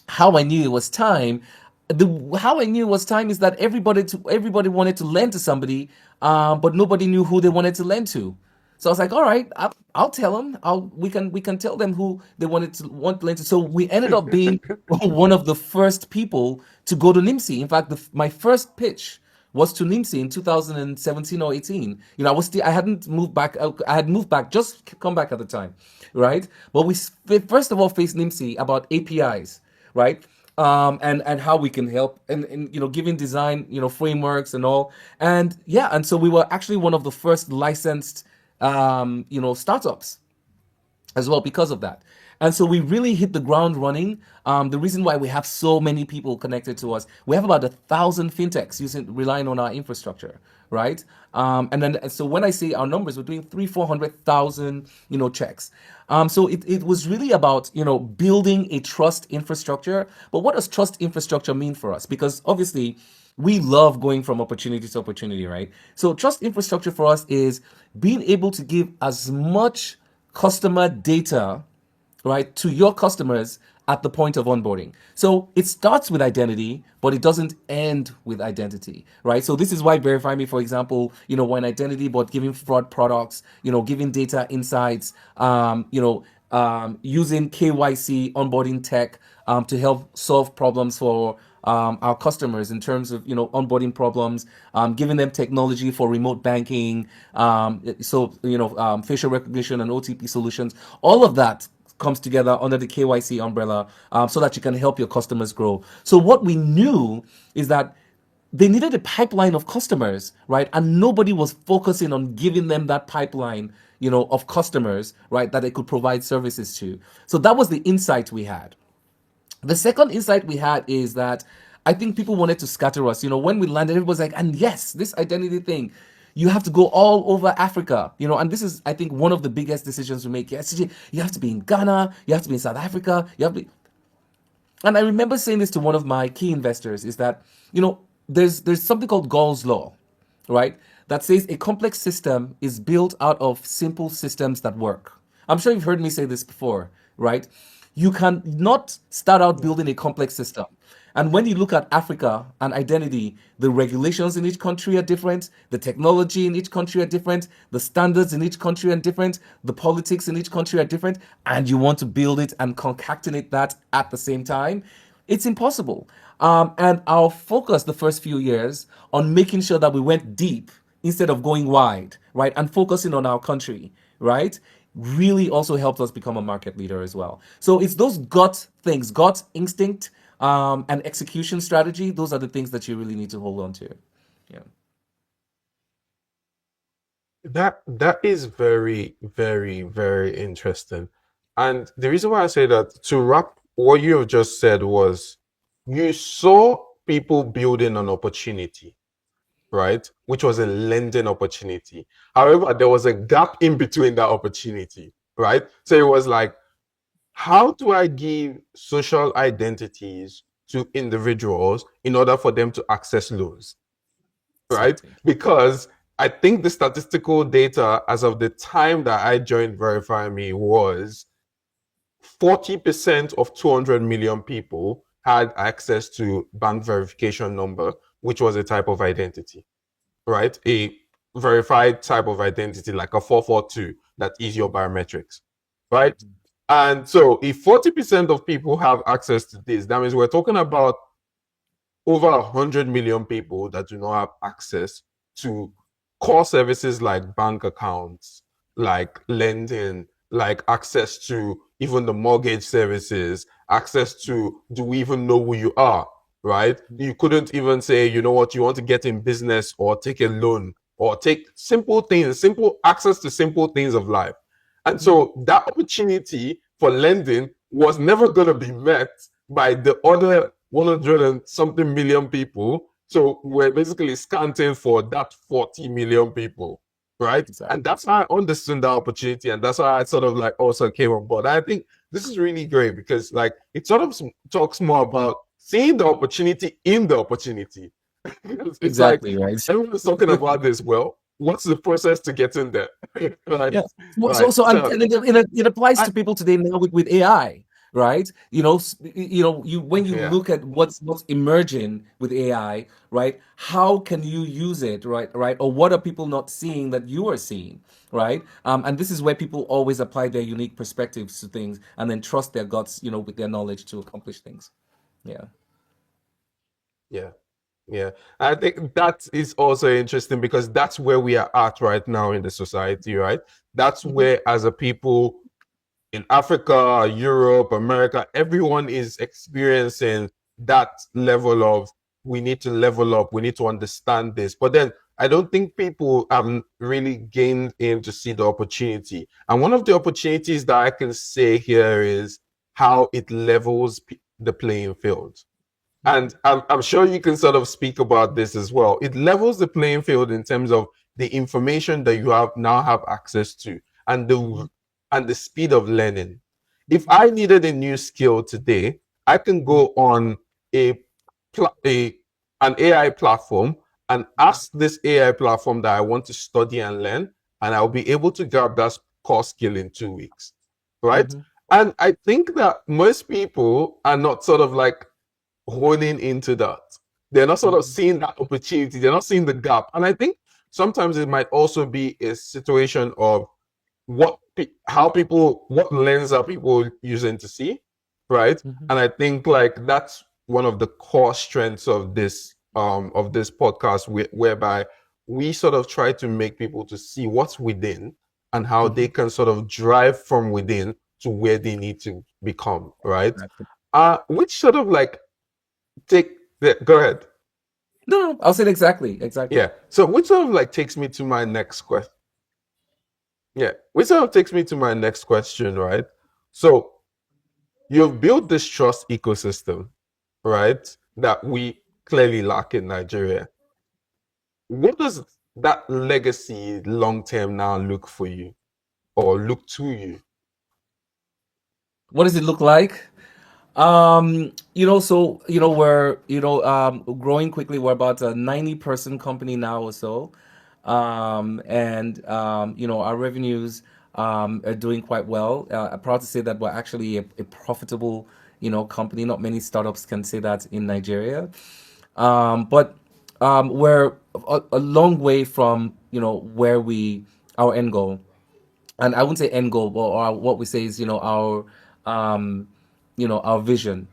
how I knew it was time. The how I knew it was time is that everybody wanted to lend to somebody, but nobody knew who they wanted to lend to. So I was like, all right, I'll tell them. We can tell them who they want to lend to. So we ended up being one of the first people to go to NIMSI. In fact, my first pitch was to NIMSI in 2017 or 18. I hadn't moved back. I had moved back, just come back at the time, right? But we first of all faced NIMSI about APIs, right? And how we can help, and giving design, frameworks and all. And yeah, and so we were actually one of the first licensed startups as well because of that. And so we really hit the ground running. The reason why we have so many people connected to us, we have about 1,000 fintechs relying on our infrastructure, right? And then so when I say our numbers, we're doing 400,000, checks. So it was really about, building a trust infrastructure. But what does trust infrastructure mean for us? Because obviously we love going from opportunity to opportunity, right? So trust infrastructure for us is being able to give as much customer data, right, to your customers at the point of onboarding. So it starts with identity, but it doesn't end with identity, right? So this is why VerifyMe, for example, when identity, but giving fraud products, giving data insights, using KYC onboarding tech to help solve problems for our customers in terms of onboarding problems, giving them technology for remote banking, facial recognition and OTP solutions. All of that comes together under the KYC umbrella, so that you can help your customers grow. So what we knew is that they needed a pipeline of customers, right? And nobody was focusing on giving them that pipeline, of customers, right, that they could provide services to. So that was the insight we had. The second insight we had is that I think people wanted to scatter us. When we landed, it was like, and yes, this identity thing, you have to go all over Africa, and this is, I think, one of the biggest decisions we make. Yes, you have to be in Ghana, you have to be in South Africa, you have to be. And I remember saying this to one of my key investors is that, there's something called Gall's Law, right? That says a complex system is built out of simple systems that work. I'm sure you've heard me say this before, right? You can not start out Yeah. building a complex system. And when you look at Africa and identity, the regulations in each country are different, the technology in each country are different, the standards in each country are different, the politics in each country are different, and you want to build it and concatenate that at the same time, it's impossible. And our focus the first few years on making sure that we went deep instead of going wide, right? And focusing on our country, right? Really also helped us become a market leader as well. So it's those gut things, gut instinct, and execution strategy. Those are the things that you really need to hold on to. Yeah. That is very, very, very interesting. And the reason why I say that, to wrap what you have just said, was you saw people building an opportunity, right? Which was a lending opportunity. However, there was a gap in between that opportunity, right? So it was like, how do I give social identities to individuals in order for them to access loans, right? Exactly. Because I think the statistical data as of the time that I joined Verify Me was 40% of 200 million people had access to bank verification number, which was a type of identity. right? A verified type of identity like a 442 that is your biometrics, right? And so if 40% of people have access to this, that means we're talking about over 100 million people that do not have access to core services like bank accounts, like lending, like access to even the mortgage services, access to do we even know who you are, right? You couldn't even say, you know what, you want to get in business or take a loan or take simple things, simple access to simple things of life. And Mhm. so that opportunity for lending was never going to be met by the other 100 and something million people. So we're basically scanting for that 40 million people, right? And Exactly. that's how I understood that opportunity. And that's how I sort of like also came on board. I think this is really great because like it sort of talks more about seeing the opportunity in the opportunity. It's like Exactly, right. everyone's talking about this. Well, what's the process to get in there? Right. Yeah. Right. And So it applies I to people today now with AI, right? You when you yeah. look at what's emerging with AI, right? How can you use it, right? Right? Or what are people not seeing that you are seeing, right? And this is where people always apply their unique perspectives to things and then trust their guts, with their knowledge to accomplish things. Yeah. Yeah. Yeah, I think that is also interesting because that's where we are at right now in the society, right? That's Hmm. where, as a people in Africa, Europe, America, everyone is experiencing that level of we need to level up, we need to understand this. But then I don't think people have really gained in to see the opportunity. And one of the opportunities that I can say here is how it levels the playing field. And I'm sure you can sort of speak about this as well. It levels the playing field in terms of the information that you have now have access to and the speed of learning. If I needed a new skill today, I can go on a, a an AI platform and ask this AI platform that I want to study and learn, and I'll be able to grab that core skill in 2 weeks, right? Hmm. And I think that most people are not sort of like honing into that. They're not sort of Hmm. seeing that opportunity. They're not seeing the gap. And I think sometimes it might also be a situation of how people, what lens are people using to see, right? Hmm. And I think like that's one of the core strengths of this podcast, whereby we sort of try to make people to see what's within and how they Hmm. can sort of drive from within to where they need to become, right? Exactly. Which sort of like take go ahead. No, no, I'll say it exactly, exactly. Yeah. So which sort of like takes me to my next question. Yeah. Which sort of takes me to my next question, right? So you've built this trust ecosystem, right? That we clearly lack in Nigeria. What does that legacy long term now look for you or look to you? What does it look like? We're, growing quickly. We're about a 90-person company now or so. And our revenues are doing quite well. I'm proud to say that we're actually a profitable, company. Not many startups can say that in Nigeria. But we're a long way from, where our end goal. And I wouldn't say end goal, but what we say is, um, our vision.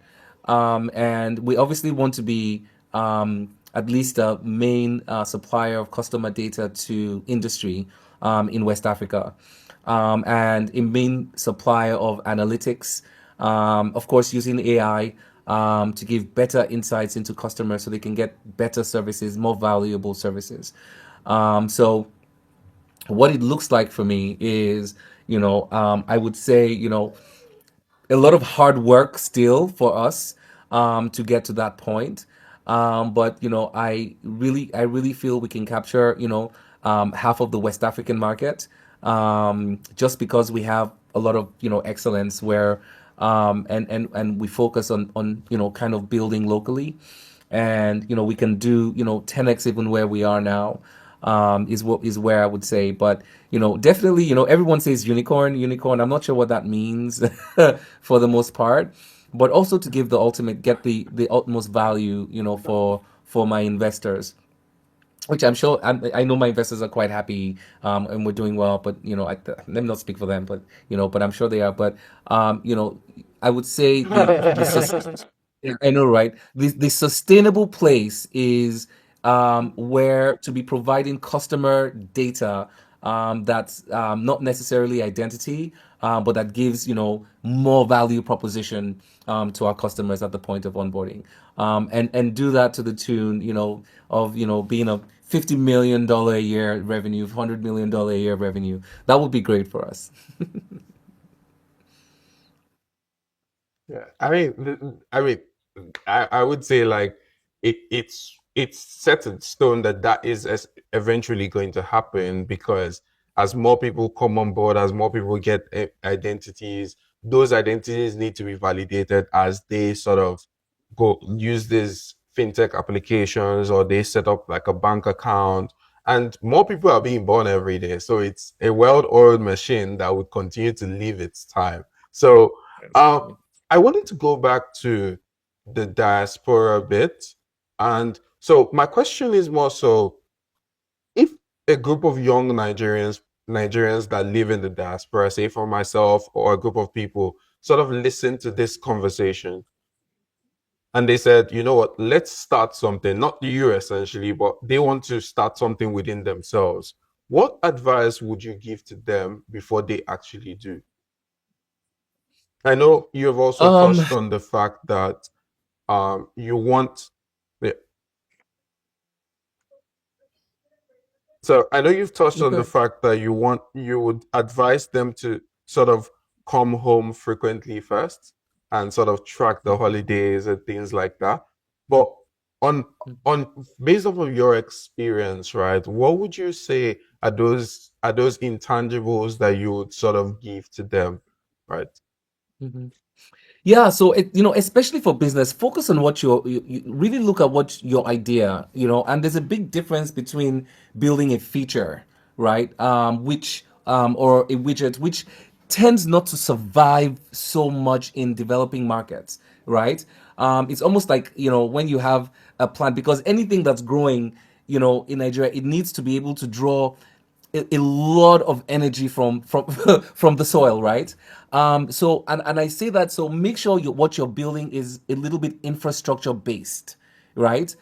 And we obviously want to be at least a main supplier of customer data to industry in West Africa, and a main supplier of analytics. Of course, using AI to give better insights into customers so they can get better services, more valuable services. So what it looks like for me is, I would say, a lot of hard work still for us to get to that point. But I really feel we can capture, half of the West African market, just because we have a lot of, excellence where, and we focus on, kind of building locally, and we can do 10x even where we are now, is where I would say. But definitely, everyone says unicorn, unicorn. I'm not sure what that means for the most part, but also to give the ultimate, get the utmost value, for my investors. which I'm sure I know my investors are quite happy, and we're doing well. But let me not speak for them, but but I'm sure they are. But I would say yeah, I know, right? The sustainable place is where to be providing customer data that's not necessarily identity, but that gives more value proposition to our customers at the point of onboarding, and do that to the tune of being a $50 million a year revenue, $100 million a year revenue. That would be great for us. Yeah, I would say like it's set in stone that eventually going to happen because as more people come on board, as more people get identities, those identities need to be validated as they sort of go use these fintech applications or they set up like a bank account. And more people are being born every day. So it's a well-oiled machine that would continue to live its time. So um, Absolutely. I wanted to go back to the diaspora bit. And so my question is more so if a group of young Nigerians that live in the diaspora, say for myself or a group of people, sort of listen to this conversation and they said, you know what, let's start something, not you essentially, but they want to start something within themselves. What advice would you give to them before they actually do? I know you have also Um, touched on the fact that you want yeah. So I know you've touched on the okay. fact that you would advise them to sort of come home frequently first and sort of track the Mhm, holidays and things like that. But on mhm, on based off of your experience, right, what would you say are those intangibles that you would sort of give to them, right? mhm. Yeah, so especially for business, focus on what you really look at what your idea, and there's a big difference between building a feature, right? Which or a widget which tends not to survive so much in developing markets, right? It's almost like, when you have a plant, because anything that's growing, in Nigeria, it needs to be able to draw a lot of energy from from the soil, right? So and I say that, so make sure what you're building is a little bit infrastructure based, right?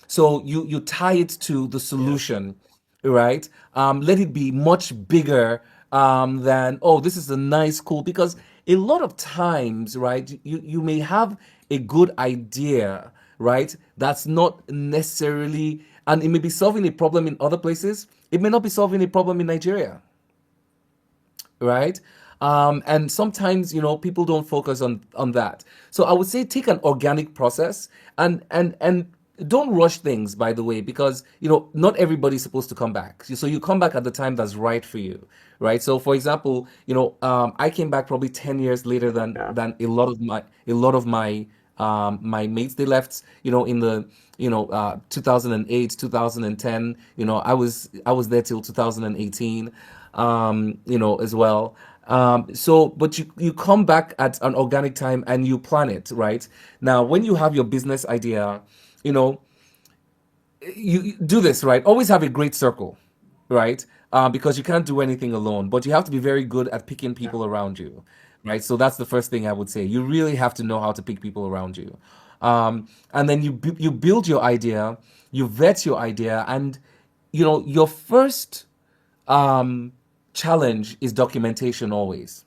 So you tie it to the Yes. solution, right? Let it be much bigger than, oh, this is a nice, cool, because a lot of times, right, you may have a good idea, right? That's not necessarily, and it may be solving a problem in other places. It may not be solving a problem in Nigeria, right? And sometimes, people don't focus on that. So I would say take an organic process, and don't rush things, by the way, because not everybody's supposed to come back. So you come back at the time that's right for you, right? So for example, I came back probably 10 years later than Yeah. my mates. They left, in the 2008, 2010. I was there till 2018, as well. So, but you come back at an organic time and you plan it, right? Now, when you have your business idea, you know, you do this, right? Always have a great circle, right? Because you can't do anything alone, but you have to be very good at picking Yeah. people around you, right? So that's the first thing I would say. You really have to know how to pick people around you. And then you build your idea, you vet your idea, and your first um, challenge is documentation always,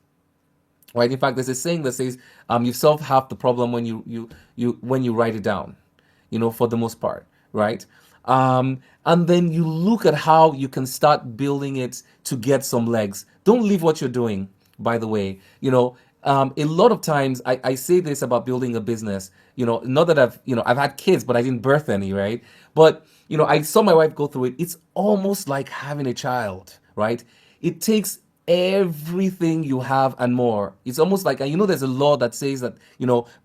right? In fact, there's a saying that says, you solve half the problem when you write it down, for the most part, right? And then you look at how you can start building it to get some legs. Don't leave what you're doing, by the way. A lot of times I say this about building a business, not that I've had kids, but I didn't birth any, right? But, I saw my wife go through it. It's almost like having a child, right? It takes everything you have and more. It's almost like, and there's a law that says that,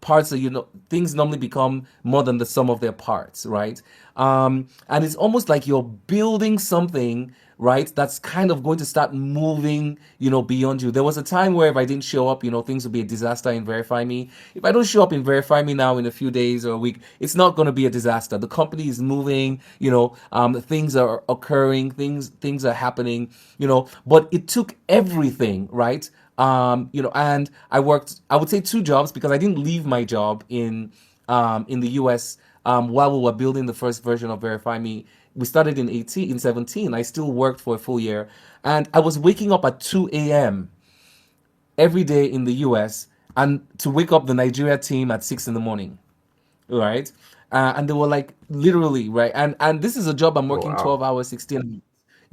parts of, things normally become more than the sum of their parts, right? And it's almost like you're building something, right? That's kind of going to start moving, beyond you. There was a time where if I didn't show up, things would be a disaster in Verify Me. If I don't show up in Verify Me now in a few days or a week, it's not going to be a disaster. The company is moving, things are occurring, things are happening, but it took everything, right? And I worked, I would say, two jobs because I didn't leave my job in the US while we were building the first version of Verify Me. We started in 17. I still worked for a full year. And I was waking up at 2 a.m. every day in the US and to wake up the Nigeria team at 6 in the morning, right? And they were like literally, right? And this is a job I'm Oh, working wow. 12 hours, 16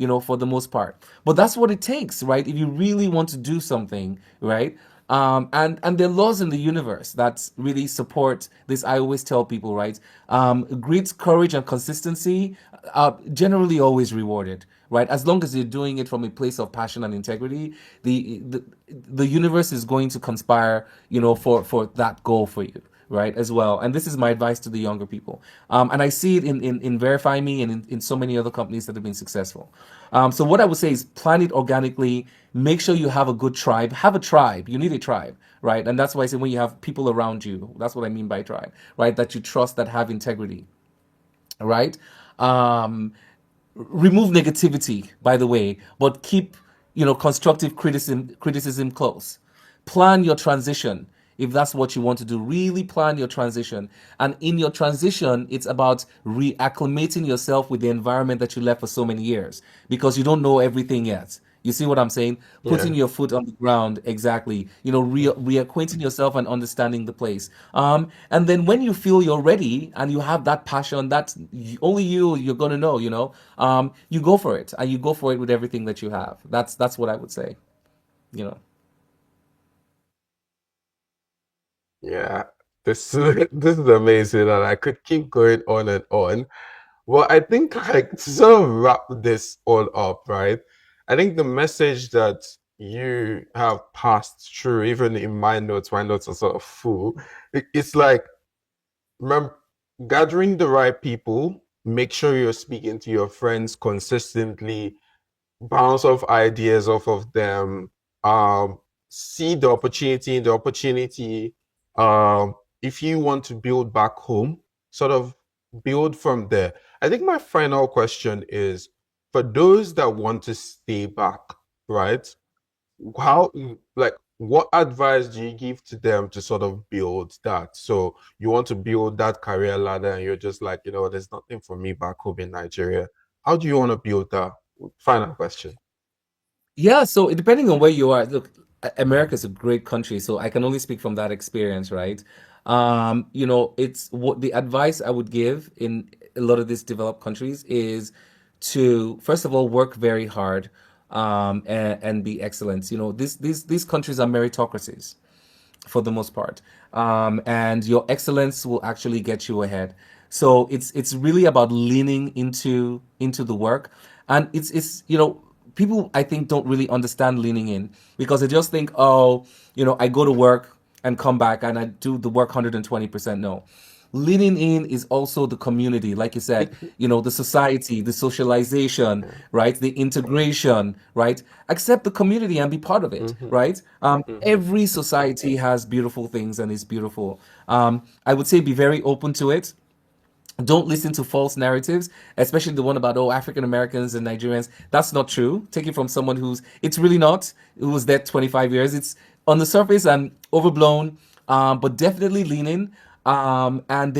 hours, for the most part. But that's what it takes, right? If you really want to do something, right? And there are laws in the universe that really support this. I always tell people, right? Grit, courage, and consistency are generally always rewarded, right? As long as you're doing it from a place of passion and integrity, the universe is going to conspire, for that goal for you, right, as well. And this is my advice to the younger people. And I see it in Verify Me and in so many other companies that have been successful. So what I would say is plan it organically. Make sure you have a good tribe. Have a tribe. You need a tribe, right? And that's why I say when you have people around you, that's what I mean by tribe, right? That you trust, that have integrity, right? Um, Remove negativity, by the way, but keep constructive criticism close. Plan your transition if that's what you want to do. Really plan your transition, and in your transition it's about reacclimating yourself with the environment that you left for so many years, because you don't know everything yet. You see what I'm saying? Putting Yeah. your foot on the ground, exactly. Reacquainting yourself and understanding the place. And then when you feel you're ready and you have that passion that only you're gonna know, you go for it, and you go for it with everything that you have. That's what I would say. You know. Yeah. This this is amazing, and I could keep going on and on. Well, I think like to sort of wrap this all up, right? I think the message that you have passed through, even in my notes are sort of full. It's like remember gathering the right people, make sure you're speaking to your friends consistently, bounce off ideas off of them, um, see the opportunity in the opportunity. If you want to build back home, sort of build from there. I think my final question is for those that want to stay back, right? How, like, what advice do you give to them to sort of build that? So you want to build that career ladder and you're just like, there's nothing for me back home in Nigeria. How do you want to build that? Final question. Yeah, so depending on where you are, look, America is a great country, so I can only speak from that experience, right? It's what the advice I would give in a lot of these developed countries is to first of all work very hard, and be excellent. These countries are meritocracies for the most part, and your excellence will actually get you ahead. So it's really about leaning into the work, and it's people I think don't really understand leaning in because they just think, oh, I go to work and come back and I do the work 120%. No, leaning in is also the community, like you said, the society, the socialization, Yeah. right? The integration, right? Accept the community and be part of it, Hmm. right? Hmm. Every society has beautiful things and is beautiful. I would say be very open to it. Don't listen to false narratives, especially the one about, oh, African Americans and Nigerians. That's not true. Take it from someone it's really not, who was there 25 years. It's on the surface and overblown, but definitely leaning. And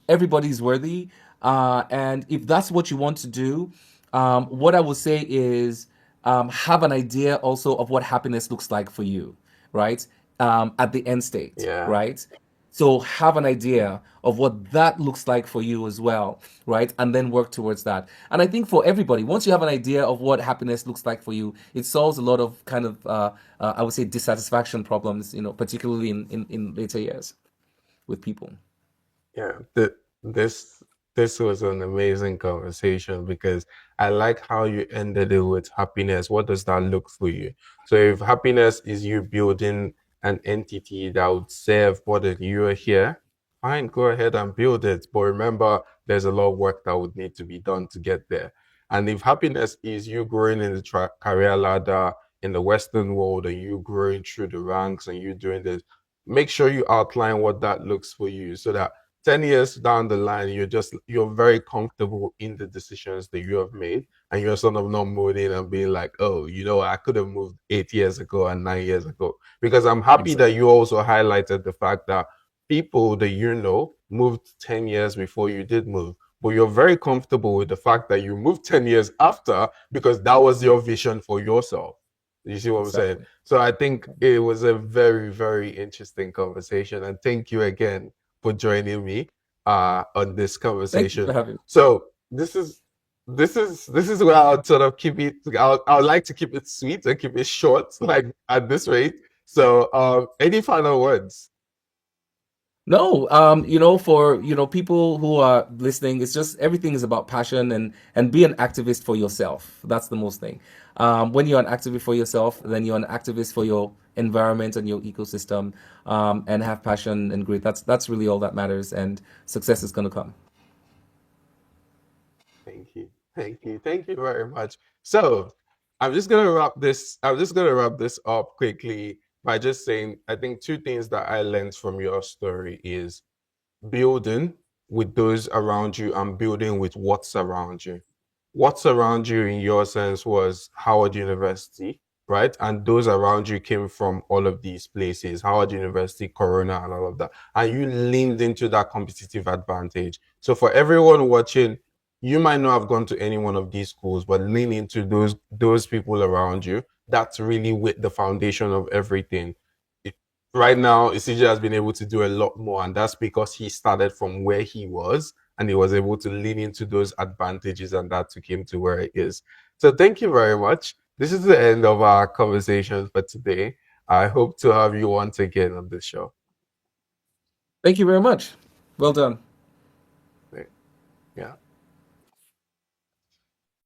everybody's worthy. And if that's what you want to do, what I would say is have an idea also of what happiness looks like for you, right? At the end state, Yeah. right? So have an idea of what that looks like for you as well, right? And then work towards that. And I think for everybody, once you have an idea of what happiness looks like for you, it solves a lot of kind of, I would say, dissatisfaction problems, particularly in later years with people. Yeah. This this was an amazing conversation because I like how you ended it with happiness. What does that look for you? So if happiness is you building an entity that would serve more than you are here, fine, go ahead and build it. But remember, there's a lot of work that would need to be done to get there. And if happiness is you growing in the career ladder in the Western world and you growing through the ranks and you doing this, make sure you outline what that looks for you so that 10 years down the line, you're very comfortable in the decisions that you have made and you're sort of not moving and being like, oh, I could have moved 8 years ago and 9 years ago. Because I'm happy that Exactly. you also highlighted the fact that people that moved 10 years before you did move. But you're very comfortable with the fact that you moved 10 years after because that was your vision for yourself. You see what I'm saying? Exactly. So I think it was a very, very interesting conversation. And thank you again for joining me on this Thank you conversation. for having me. So this is where I'll sort of keep it. I'll like to keep it sweet and keep it short, like at this rate. So any final words? No, for people who are listening, it's just everything is about passion and be an activist for yourself. That's the most thing. When you're an activist for yourself, then you're an activist for your environment and your ecosystem, and have passion and grit. That's really all that matters, and success is going to come. Thank you. Thank you. Thank you very much. So I'm just gonna wrap this up quickly by just saying I think two things that I learned from your story is building with those around you and building with what's around you. What's around you in your sense was Howard University, right? And those around you came from all of these places, Howard University, Corona, and all of that. And you leaned into that competitive advantage. So for everyone watching, you might not have gone to any one of these schools, but lean into those people around you. That's really with the foundation of everything. It, right now, Esigie has been able to do a lot more, and that's because he started from where he was and he was able to lean into those advantages, and that took him to where he is. So, thank you very much. This is the end of our conversation for today. I hope to have you once again on this show. Thank you very much. Well done.